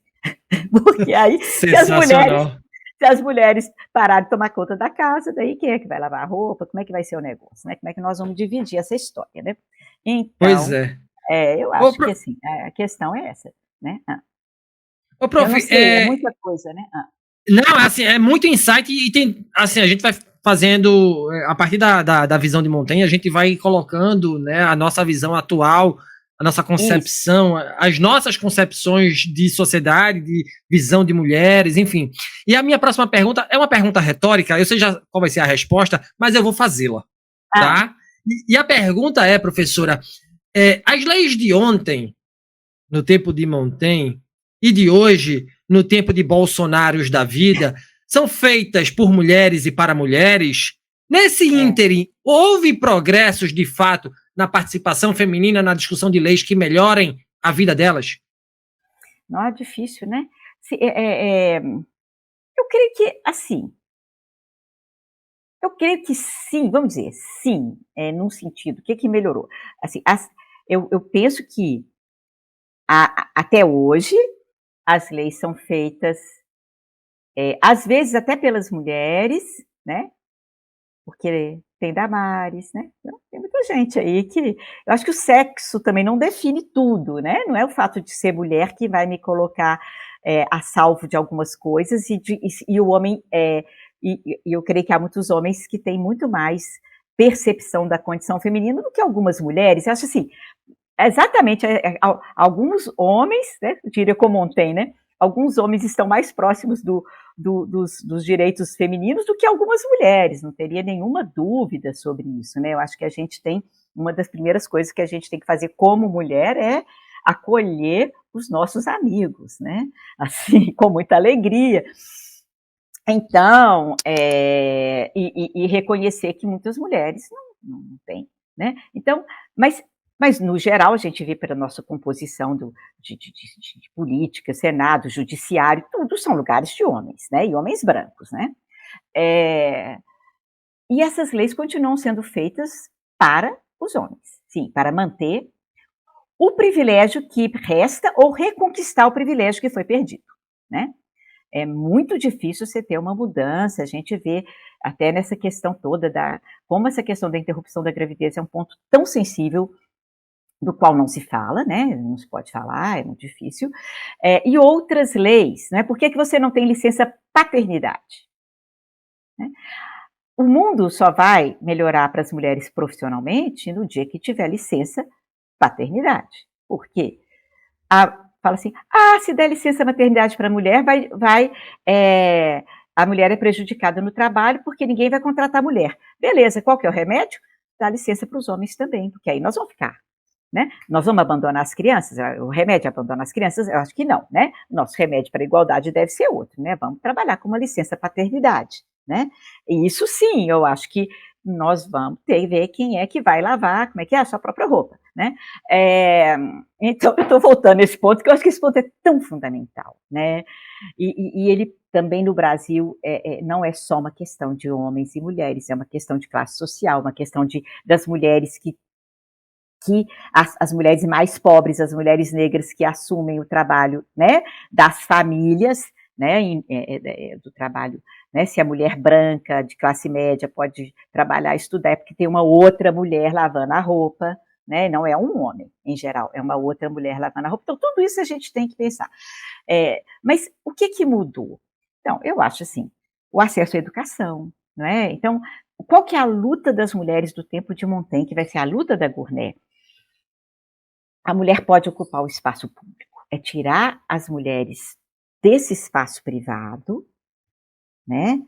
porque aí, se as mulheres pararem de tomar conta da casa, daí quem é que vai lavar a roupa? Como é que vai ser o negócio, né? Como é que nós vamos dividir essa história, né? Pois Então, é. eu acho que assim, a questão é essa, né? Ô, prof, eu não sei, é muita coisa, né? Não, assim, é muito insight e tem, assim, a gente vai fazendo, a partir da visão de Montaigne, a gente vai colocando, né, a nossa visão atual, a nossa concepção, as nossas concepções de sociedade, de visão de mulheres, enfim. E a minha próxima pergunta é uma pergunta retórica, eu sei já qual vai ser a resposta, mas eu vou fazê-la, tá? E a pergunta é, professora, as leis de ontem, no tempo de Montaigne, e de hoje, no tempo de Bolsonaros da vida, são feitas por mulheres e para mulheres? Nesse ínterim, houve progressos de fato na participação feminina na discussão de leis que melhorem a vida delas? Não é difícil, né? Eu creio que, assim, eu creio que sim, vamos dizer, sim, num sentido, o que melhorou? Assim, eu penso que até hoje as leis são feitas, às vezes até pelas mulheres, né? Porque tem Damares, né? Tem muita gente aí que... Eu acho que o sexo também não define tudo, né? Não é o fato de ser mulher que vai me colocar a salvo de algumas coisas, e o homem... E eu creio que há muitos homens que têm muito mais percepção da condição feminina do que algumas mulheres. Eu acho assim, exatamente, alguns homens, né, eu diria como Montaigne, né, alguns homens estão mais próximos dos direitos femininos do que algumas mulheres, não teria nenhuma dúvida sobre isso, né? Eu acho que a gente tem, uma das primeiras coisas que a gente tem que fazer como mulher é acolher os nossos amigos, né? Assim, com muita alegria. Então, e reconhecer que muitas mulheres não têm, né? Então, mas, no geral, a gente vê pela nossa composição de política, Senado, Judiciário, tudo são lugares de homens, né? E homens brancos, né? E essas leis continuam sendo feitas para os homens, sim, para manter o privilégio que resta ou reconquistar o privilégio que foi perdido, né? É muito difícil você ter uma mudança, a gente vê até nessa questão toda como essa questão da interrupção da gravidez é um ponto tão sensível, do qual não se fala, né? Não se pode falar, é muito difícil. E outras leis, né? Por que você não tem licença paternidade? Né? O mundo só vai melhorar para as mulheres profissionalmente no dia que tiver licença paternidade. Por quê? Fala assim, se der licença maternidade para a mulher, a mulher é prejudicada no trabalho porque ninguém vai contratar a mulher. Beleza, qual que é o remédio? Dá licença para os homens também, porque aí nós vamos ficar. Né? Nós vamos abandonar as crianças? O remédio é abandonar as crianças? Eu acho que não, né? Nosso remédio para a igualdade deve ser outro, né? Vamos trabalhar com uma licença paternidade, né? E isso sim, eu acho que nós vamos ter que ver quem é que vai lavar, como é que é a sua própria roupa, né? Então, eu estou voltando nesse ponto, que eu acho que esse ponto é tão fundamental, né? E ele também no Brasil não é só uma questão de homens e mulheres, é uma questão de classe social, uma questão das mulheres que as mulheres mais pobres, as mulheres negras que assumem o trabalho, né, das famílias, né, do trabalho, né, se a mulher branca de classe média pode trabalhar, estudar, é porque tem uma outra mulher lavando a roupa, né? Não é um homem, em geral, é uma outra mulher lavando a roupa. Então, tudo isso a gente tem que pensar. Mas o que mudou? Então, eu acho assim, o acesso à educação, não é? Então, qual que é a luta das mulheres do tempo de Montaigne, que vai ser a luta da Gournay? A mulher pode ocupar o espaço público, é tirar as mulheres desse espaço privado, né?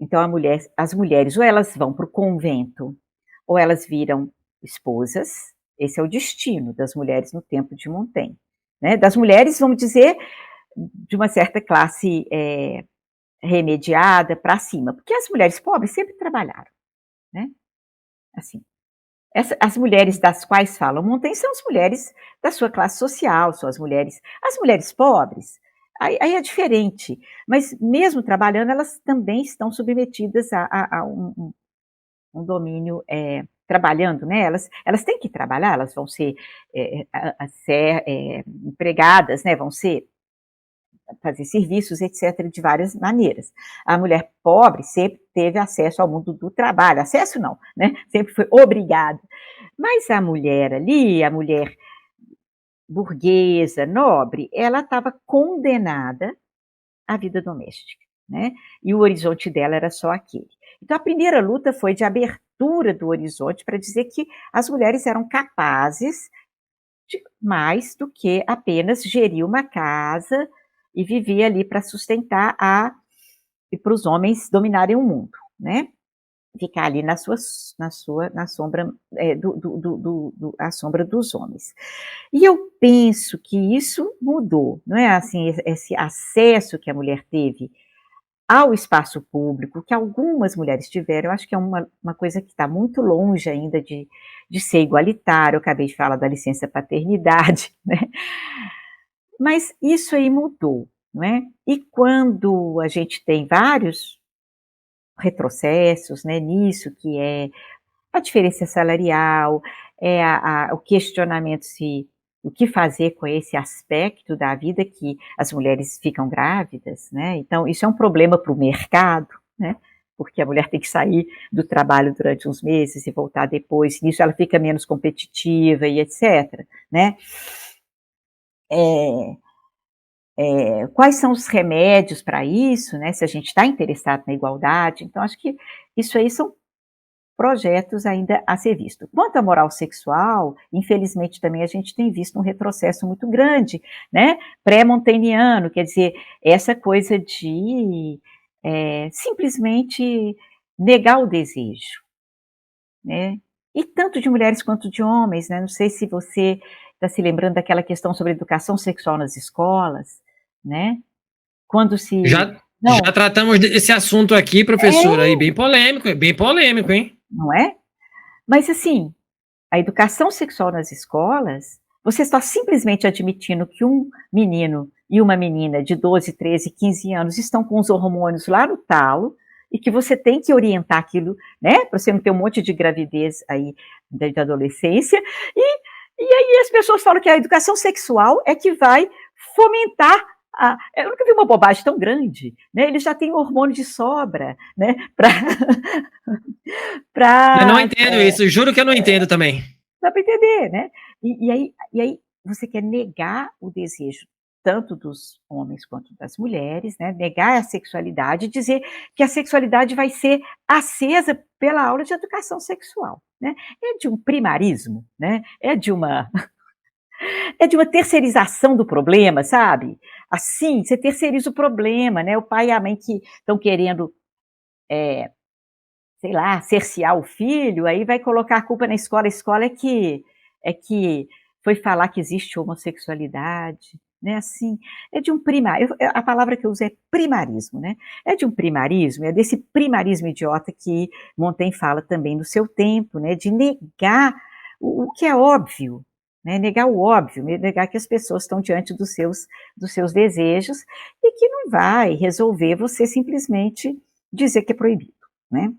Então as mulheres ou elas vão para o convento, ou elas viram esposas. Esse é o destino das mulheres no tempo de Montaigne, né? Das mulheres, vamos dizer, de uma certa classe remediada para cima, porque as mulheres pobres sempre trabalharam, né? Assim, as mulheres das quais falam Montaigne são as mulheres da sua classe social, são as mulheres pobres, aí é diferente, mas mesmo trabalhando, elas também estão submetidas a um domínio, trabalhando, né? Elas têm que trabalhar, elas vão ser empregadas, né? Vão fazer serviços, etc., de várias maneiras. A mulher pobre sempre teve acesso ao mundo do trabalho, acesso não, né? Sempre foi obrigada. Mas a mulher ali, a mulher burguesa, nobre, ela estava condenada à vida doméstica, né? E o horizonte dela era só aquele. Então, a primeira luta foi de abertura do horizonte para dizer que as mulheres eram capazes de mais do que apenas gerir uma casa e viver ali para sustentar e para os homens dominarem o mundo, né? Ficar ali na sombra, a sombra dos homens. E eu penso que isso mudou, não é assim, esse acesso que a mulher teve ao espaço público, que algumas mulheres tiveram, eu acho que é uma coisa que está muito longe ainda de ser igualitário. Eu acabei de falar da licença paternidade, né? Mas isso aí mudou, não é? E quando a gente tem vários retrocessos, né, nisso, que é a diferença salarial, o questionamento o que fazer com esse aspecto da vida que as mulheres ficam grávidas, né? Então, isso é um problema para o mercado, né? Porque a mulher tem que sair do trabalho durante uns meses e voltar depois, nisso ela fica menos competitiva e etc., né? Quais são os remédios para isso, né? Se a gente está interessado na igualdade, então acho que isso aí são projetos ainda a ser visto. Quanto à moral sexual, infelizmente também a gente tem visto um retrocesso muito grande, né? Pré-montainiano, quer dizer, essa coisa de simplesmente negar o desejo, né? E tanto de mulheres quanto de homens, né? Não sei se você está se lembrando daquela questão sobre educação sexual nas escolas, né? Quando se... Já tratamos desse assunto aqui, professora, aí bem polêmico, hein? Não é? Mas assim, a educação sexual nas escolas, você está simplesmente admitindo que um menino e uma menina de 12, 13, 15 anos estão com os hormônios lá no talo e que você tem que orientar aquilo, né, para você não ter um monte de gravidez aí da adolescência, e aí as pessoas falam que a educação sexual é que vai fomentar eu nunca vi uma bobagem tão grande, né? Eles já têm hormônio de sobra, né? Eu não entendo isso, juro que eu não entendo também. Dá para entender, né? E aí você quer negar o desejo tanto dos homens quanto das mulheres, né? Negar a sexualidade, dizer que a sexualidade vai ser acesa pela aula de educação sexual, né? É de um primarismo, né? É de uma terceirização do problema, sabe? Assim, você terceiriza o problema, né? O pai e a mãe que estão querendo, sei lá, cercear o filho, aí vai colocar a culpa na escola. A escola é que foi falar que existe homossexualidade, né? Assim, é de um a palavra que eu uso é primarismo, né? É de um primarismo, é desse primarismo idiota que Montaigne fala também no seu tempo, né? De negar o que é óbvio, né? Negar o óbvio, negar que as pessoas estão diante dos seus desejos e que não vai resolver você simplesmente dizer que é proibido, né?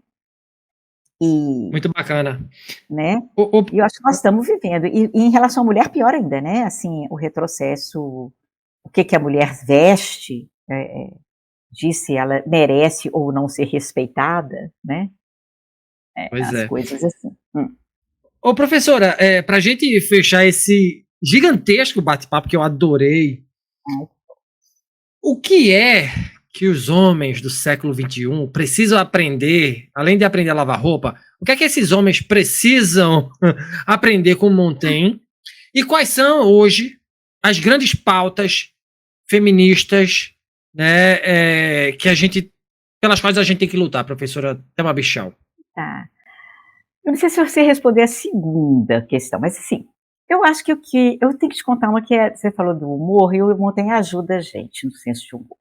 Muito bacana. Né? E eu acho que nós estamos vivendo, e em relação à mulher, pior ainda, né? Assim, o retrocesso, o que a mulher veste, diz se ela merece ou não ser respeitada, né? Pois As é. coisas assim. Ô, professora, para a gente fechar esse gigantesco bate-papo que eu adorei, o que é que os homens do século XXI precisam aprender, além de aprender a lavar roupa, o que é que esses homens precisam aprender com Montaigne? E quais são, hoje, as grandes pautas feministas, né, pelas quais a gente tem que lutar, professora Thelma Bichal? Tá. Eu não sei se você responder a segunda questão, mas assim, eu acho que eu tenho que te contar uma você falou do humor, e o Montaigne ajuda a gente no senso de humor.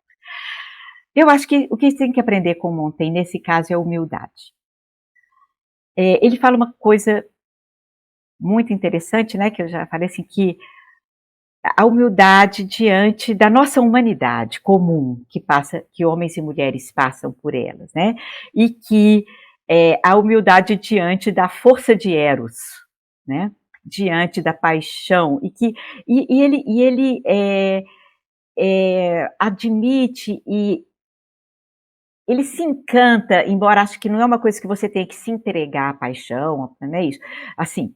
Eu acho que o que tem que aprender com o Montaigne, nesse caso, é a humildade. Ele fala uma coisa muito interessante, né, que eu já falei assim, que a humildade diante da nossa humanidade comum, que homens e mulheres passam por elas, né, e que a humildade diante da força de Eros, né, diante da paixão, e ele admite e ele se encanta, embora acho que não é uma coisa que você tem que se entregar à paixão, não é isso, assim,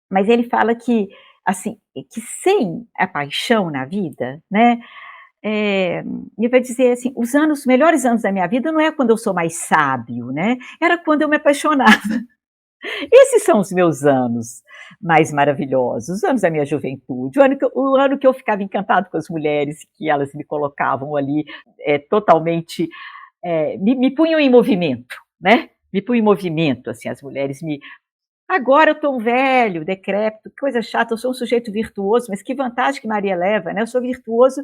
mas ele fala que, assim, que sem a paixão na vida, né, ele vai dizer assim, os melhores anos da minha vida não é quando eu sou mais sábio, né, era quando eu me apaixonava. Esses são os meus anos mais maravilhosos, os anos da minha juventude, o ano que eu ficava encantado com as mulheres, que elas me colocavam ali totalmente, me punham em movimento, né? Me punham em movimento, assim, as mulheres me... Agora eu estou um velho, decrépito, coisa chata, eu sou um sujeito virtuoso, mas que vantagem que Maria leva, né? Eu sou virtuoso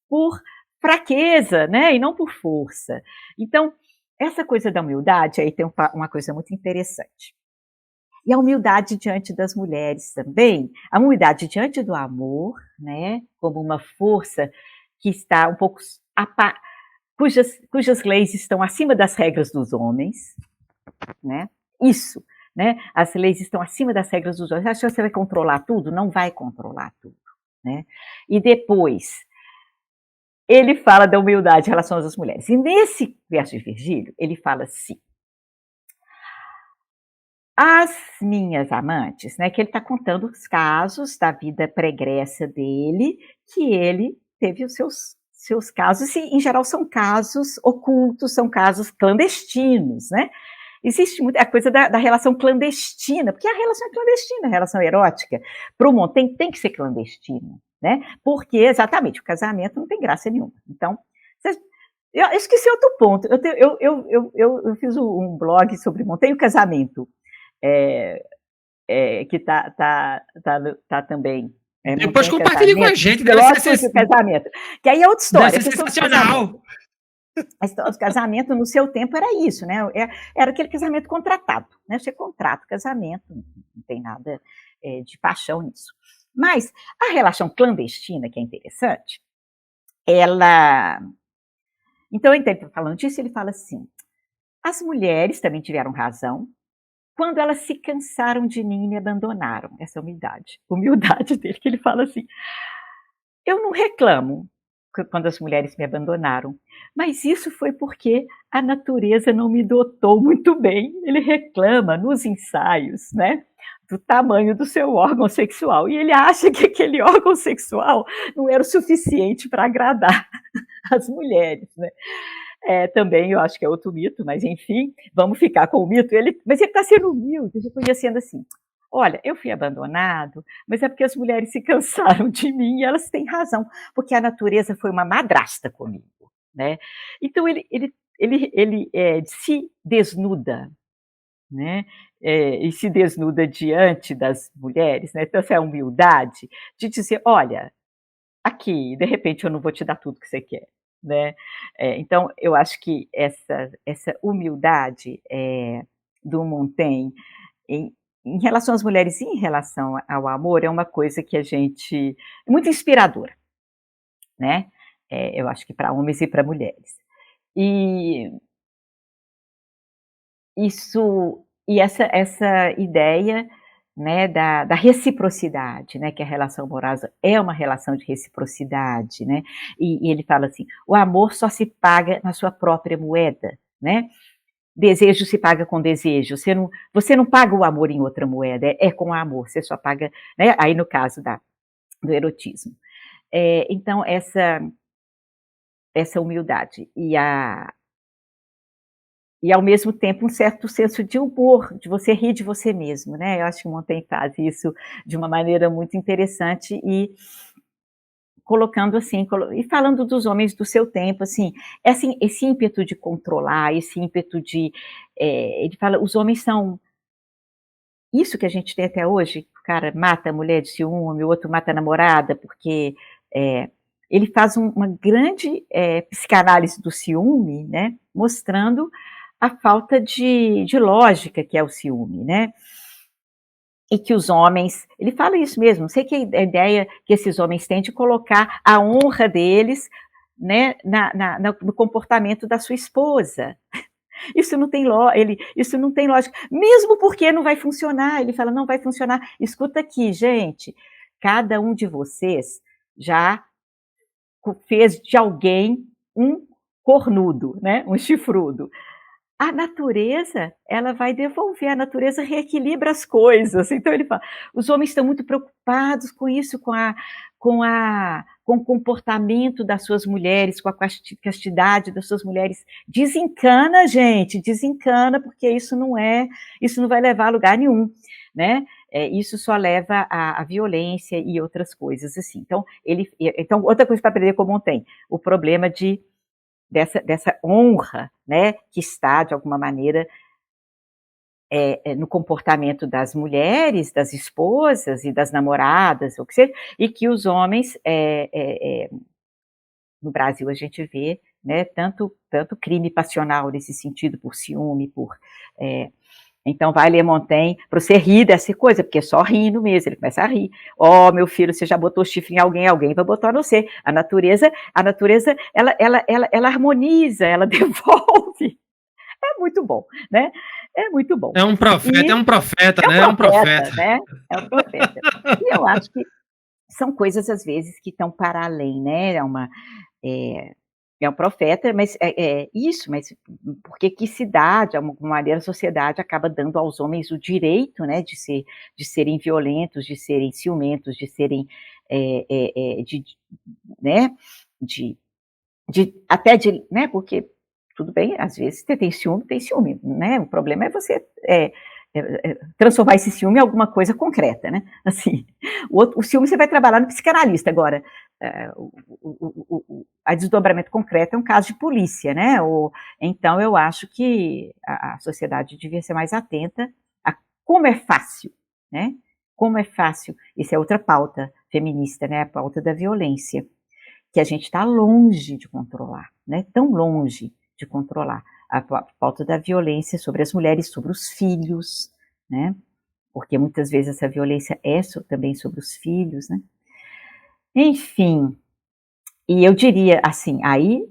por fraqueza, né? E não por força. Então, essa coisa da humildade, aí tem uma coisa muito interessante. E a humildade diante das mulheres também, a humildade diante do amor, né? Como uma força que está um pouco... cujas leis estão acima das regras dos homens, né? Isso, né? As leis estão acima das regras dos homens. Acha que você vai controlar tudo? Não vai controlar tudo, né? E depois, ele fala da humildade em relação às mulheres. E nesse verso de Virgílio, ele fala assim, as minhas amantes, né, que ele está contando os casos da vida pregressa dele, que ele teve os seus casos, e em geral são casos ocultos, são casos clandestinos, né? Existe muita a coisa da relação clandestina, porque a relação é clandestina, a relação erótica, para o Montaigne tem que ser clandestina, né? Porque, exatamente, o casamento não tem graça nenhuma. Então, eu esqueci outro ponto, eu fiz um blog sobre Montaigne e o casamento, que tá também. Depois compartilhe com a gente, deve ser casamento. Que aí é outra história. Deve ser sensacional. A história do casamento, no seu tempo, era isso, né? Era aquele casamento contratado, né? Você contrata o casamento, não tem nada de paixão nisso. Mas a relação clandestina, que é interessante, ela... Então, falando disso, ele fala assim, as mulheres também tiveram razão quando elas se cansaram de mim e me abandonaram. Essa humildade dele, que ele fala assim, eu não reclamo quando as mulheres me abandonaram, mas isso foi porque a natureza não me dotou muito bem. Ele reclama nos ensaios, né, do tamanho do seu órgão sexual, e ele acha que aquele órgão sexual não era o suficiente para agradar as mulheres, né. Também eu acho que é outro mito, mas enfim, vamos ficar com o mito. Mas ele está sendo humilde, reconhecendo assim, olha, eu fui abandonado, mas é porque as mulheres se cansaram de mim e elas têm razão, porque a natureza foi uma madrasta comigo, né? Então ele se desnuda, né? E se desnuda diante das mulheres, né? Então essa é a humildade de dizer, olha, aqui, de repente eu não vou te dar tudo que você quer, né? Então eu acho que essa humildade do Montaigne em relação às mulheres e em relação ao amor, é uma coisa que é muito inspiradora, né? Eu acho que para homens e para mulheres. E essa ideia, né, da reciprocidade, né, que a relação amorosa é uma relação de reciprocidade, né? E ele fala assim, o amor só se paga na sua própria moeda, né? desejo se paga com desejo, você não paga o amor em outra moeda, é com amor, você só paga, né? Aí no caso do erotismo. Então, essa humildade e ao mesmo tempo um certo senso de humor, de você rir de você mesmo, né? Eu acho que Montaigne faz isso de uma maneira muito interessante e colocando assim, e falando dos homens do seu tempo, assim, esse ímpeto de controlar, esse ímpeto de, ele fala, os homens são isso que a gente tem até hoje, o cara mata a mulher de ciúme, o outro mata a namorada, porque ele faz uma grande psicanálise do ciúme, né, mostrando a falta de lógica que é o ciúme, né, e que os homens, ele fala isso mesmo, não sei que a ideia que esses homens têm de colocar a honra deles, né, no comportamento da sua esposa. Isso não tem lógica, mesmo porque não vai funcionar. Ele fala, não vai funcionar. Escuta aqui, gente, cada um de vocês já fez de alguém um cornudo, né, um chifrudo. A natureza, ela vai devolver, a natureza reequilibra as coisas. Então ele fala, os homens estão muito preocupados com isso, com o comportamento das suas mulheres, com a castidade das suas mulheres. Desencana, gente, desencana, porque isso não vai levar a lugar nenhum, né? Isso só leva à violência e outras coisas assim. Então outra coisa para aprender com Montaigne, o problema dessa honra, né, que está, de alguma maneira, no comportamento das mulheres, das esposas e das namoradas, ou que seja, e que os homens, no Brasil a gente vê, né, tanto crime passional nesse sentido, por ciúme, então vai ler Montaigne para você rir dessa coisa, porque é só rindo mesmo, ele começa a rir. Meu filho, você já botou chifre em alguém vai botar no você. A natureza, ela harmoniza, ela devolve. É muito bom, né? É muito bom. É um profeta, né? É um profeta. Né? É um profeta. E eu acho que são coisas, às vezes, que estão para além, né? É um profeta, mas isso, mas porque que se dá, de alguma maneira, a sociedade acaba dando aos homens o direito, né, de serem violentos, de serem ciumentos, de serem, né, até de, né, porque, tudo bem, às vezes você tem ciúme, né, o problema é você transformar esse ciúme em alguma coisa concreta, né, assim, o ciúme você vai trabalhar no psicanalista, agora, a desdobramento concreto é um caso de polícia, né, então eu acho que a sociedade devia ser mais atenta a como é fácil, né, como é fácil, isso é outra pauta feminista, né, a pauta da violência, que a gente está longe de controlar, né, tão longe de controlar, a pauta da violência sobre as mulheres, sobre os filhos, né, porque muitas vezes essa violência é também sobre os filhos, né, enfim, e eu diria assim, aí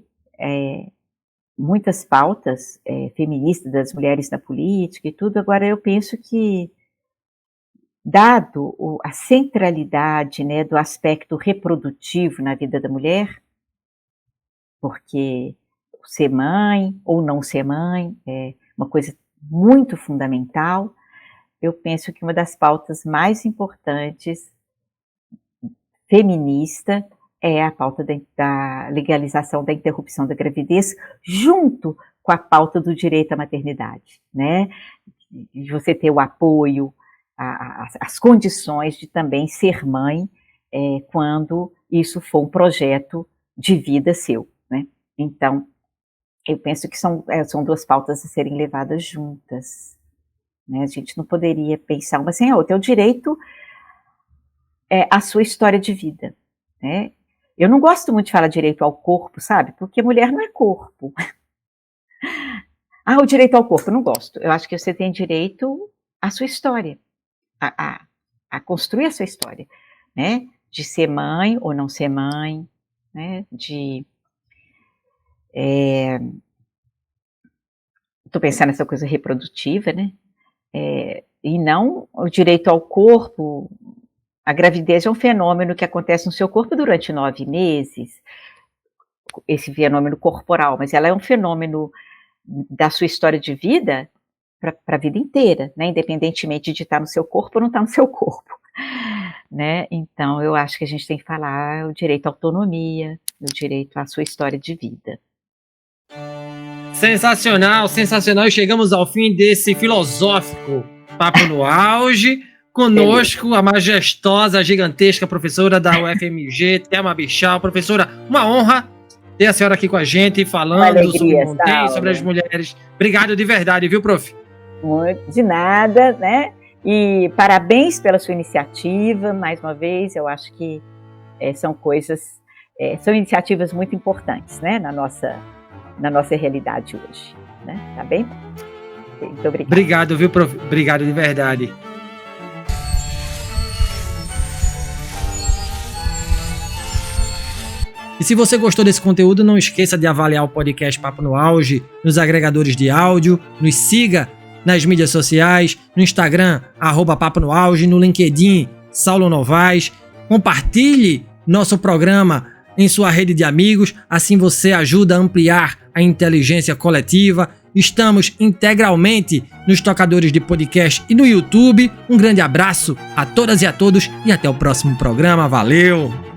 muitas pautas feministas das mulheres na política e tudo, agora eu penso que, dado a centralidade, né, do aspecto reprodutivo na vida da mulher, porque ser mãe ou não ser mãe é uma coisa muito fundamental, eu penso que uma das pautas mais importantes feminista é a pauta da legalização da interrupção da gravidez, junto com a pauta do direito à maternidade, né? De você ter o apoio, as condições de também ser mãe quando isso for um projeto de vida seu, né? Então, eu penso que são duas pautas a serem levadas juntas, né? A gente não poderia pensar uma sem a outra. É o direito à sua história de vida, né? Eu não gosto muito de falar direito ao corpo, sabe? Porque mulher não é corpo. O direito ao corpo, eu não gosto. Eu acho que você tem direito à sua história, a construir a sua história, né? De ser mãe ou não ser mãe, né? Estou pensando nessa coisa reprodutiva, né? E não o direito ao corpo. A gravidez é um fenômeno que acontece no seu corpo durante 9 meses, esse fenômeno corporal, mas ela é um fenômeno da sua história de vida para a vida inteira, né? Independentemente de estar no seu corpo ou não estar no seu corpo, né? Então, eu acho que a gente tem que falar o direito à autonomia, o direito à sua história de vida. Sensacional, sensacional. E chegamos ao fim desse filosófico Papo no Auge. Conosco, a majestosa, gigantesca professora da UFMG, Thelma Bichal. Professora, uma honra ter a senhora aqui com a gente, falando alegria, sobre o Montem, sobre as mulheres. Obrigado de verdade, viu, prof? De nada, né? E parabéns pela sua iniciativa, mais uma vez. Eu acho que são são iniciativas muito importantes, né, na nossa realidade hoje, né? Tá bem? Muito obrigada. Obrigado, viu, prof? Obrigado de verdade. E se você gostou desse conteúdo, não esqueça de avaliar o podcast Papo no Auge nos agregadores de áudio, nos siga nas mídias sociais, no Instagram, @Papo no Auge, no LinkedIn, Saulo Novaes. Compartilhe nosso programa em sua rede de amigos, assim você ajuda a ampliar a inteligência coletiva. Estamos integralmente nos tocadores de podcast e no YouTube. Um grande abraço a todas e a todos e até o próximo programa. Valeu!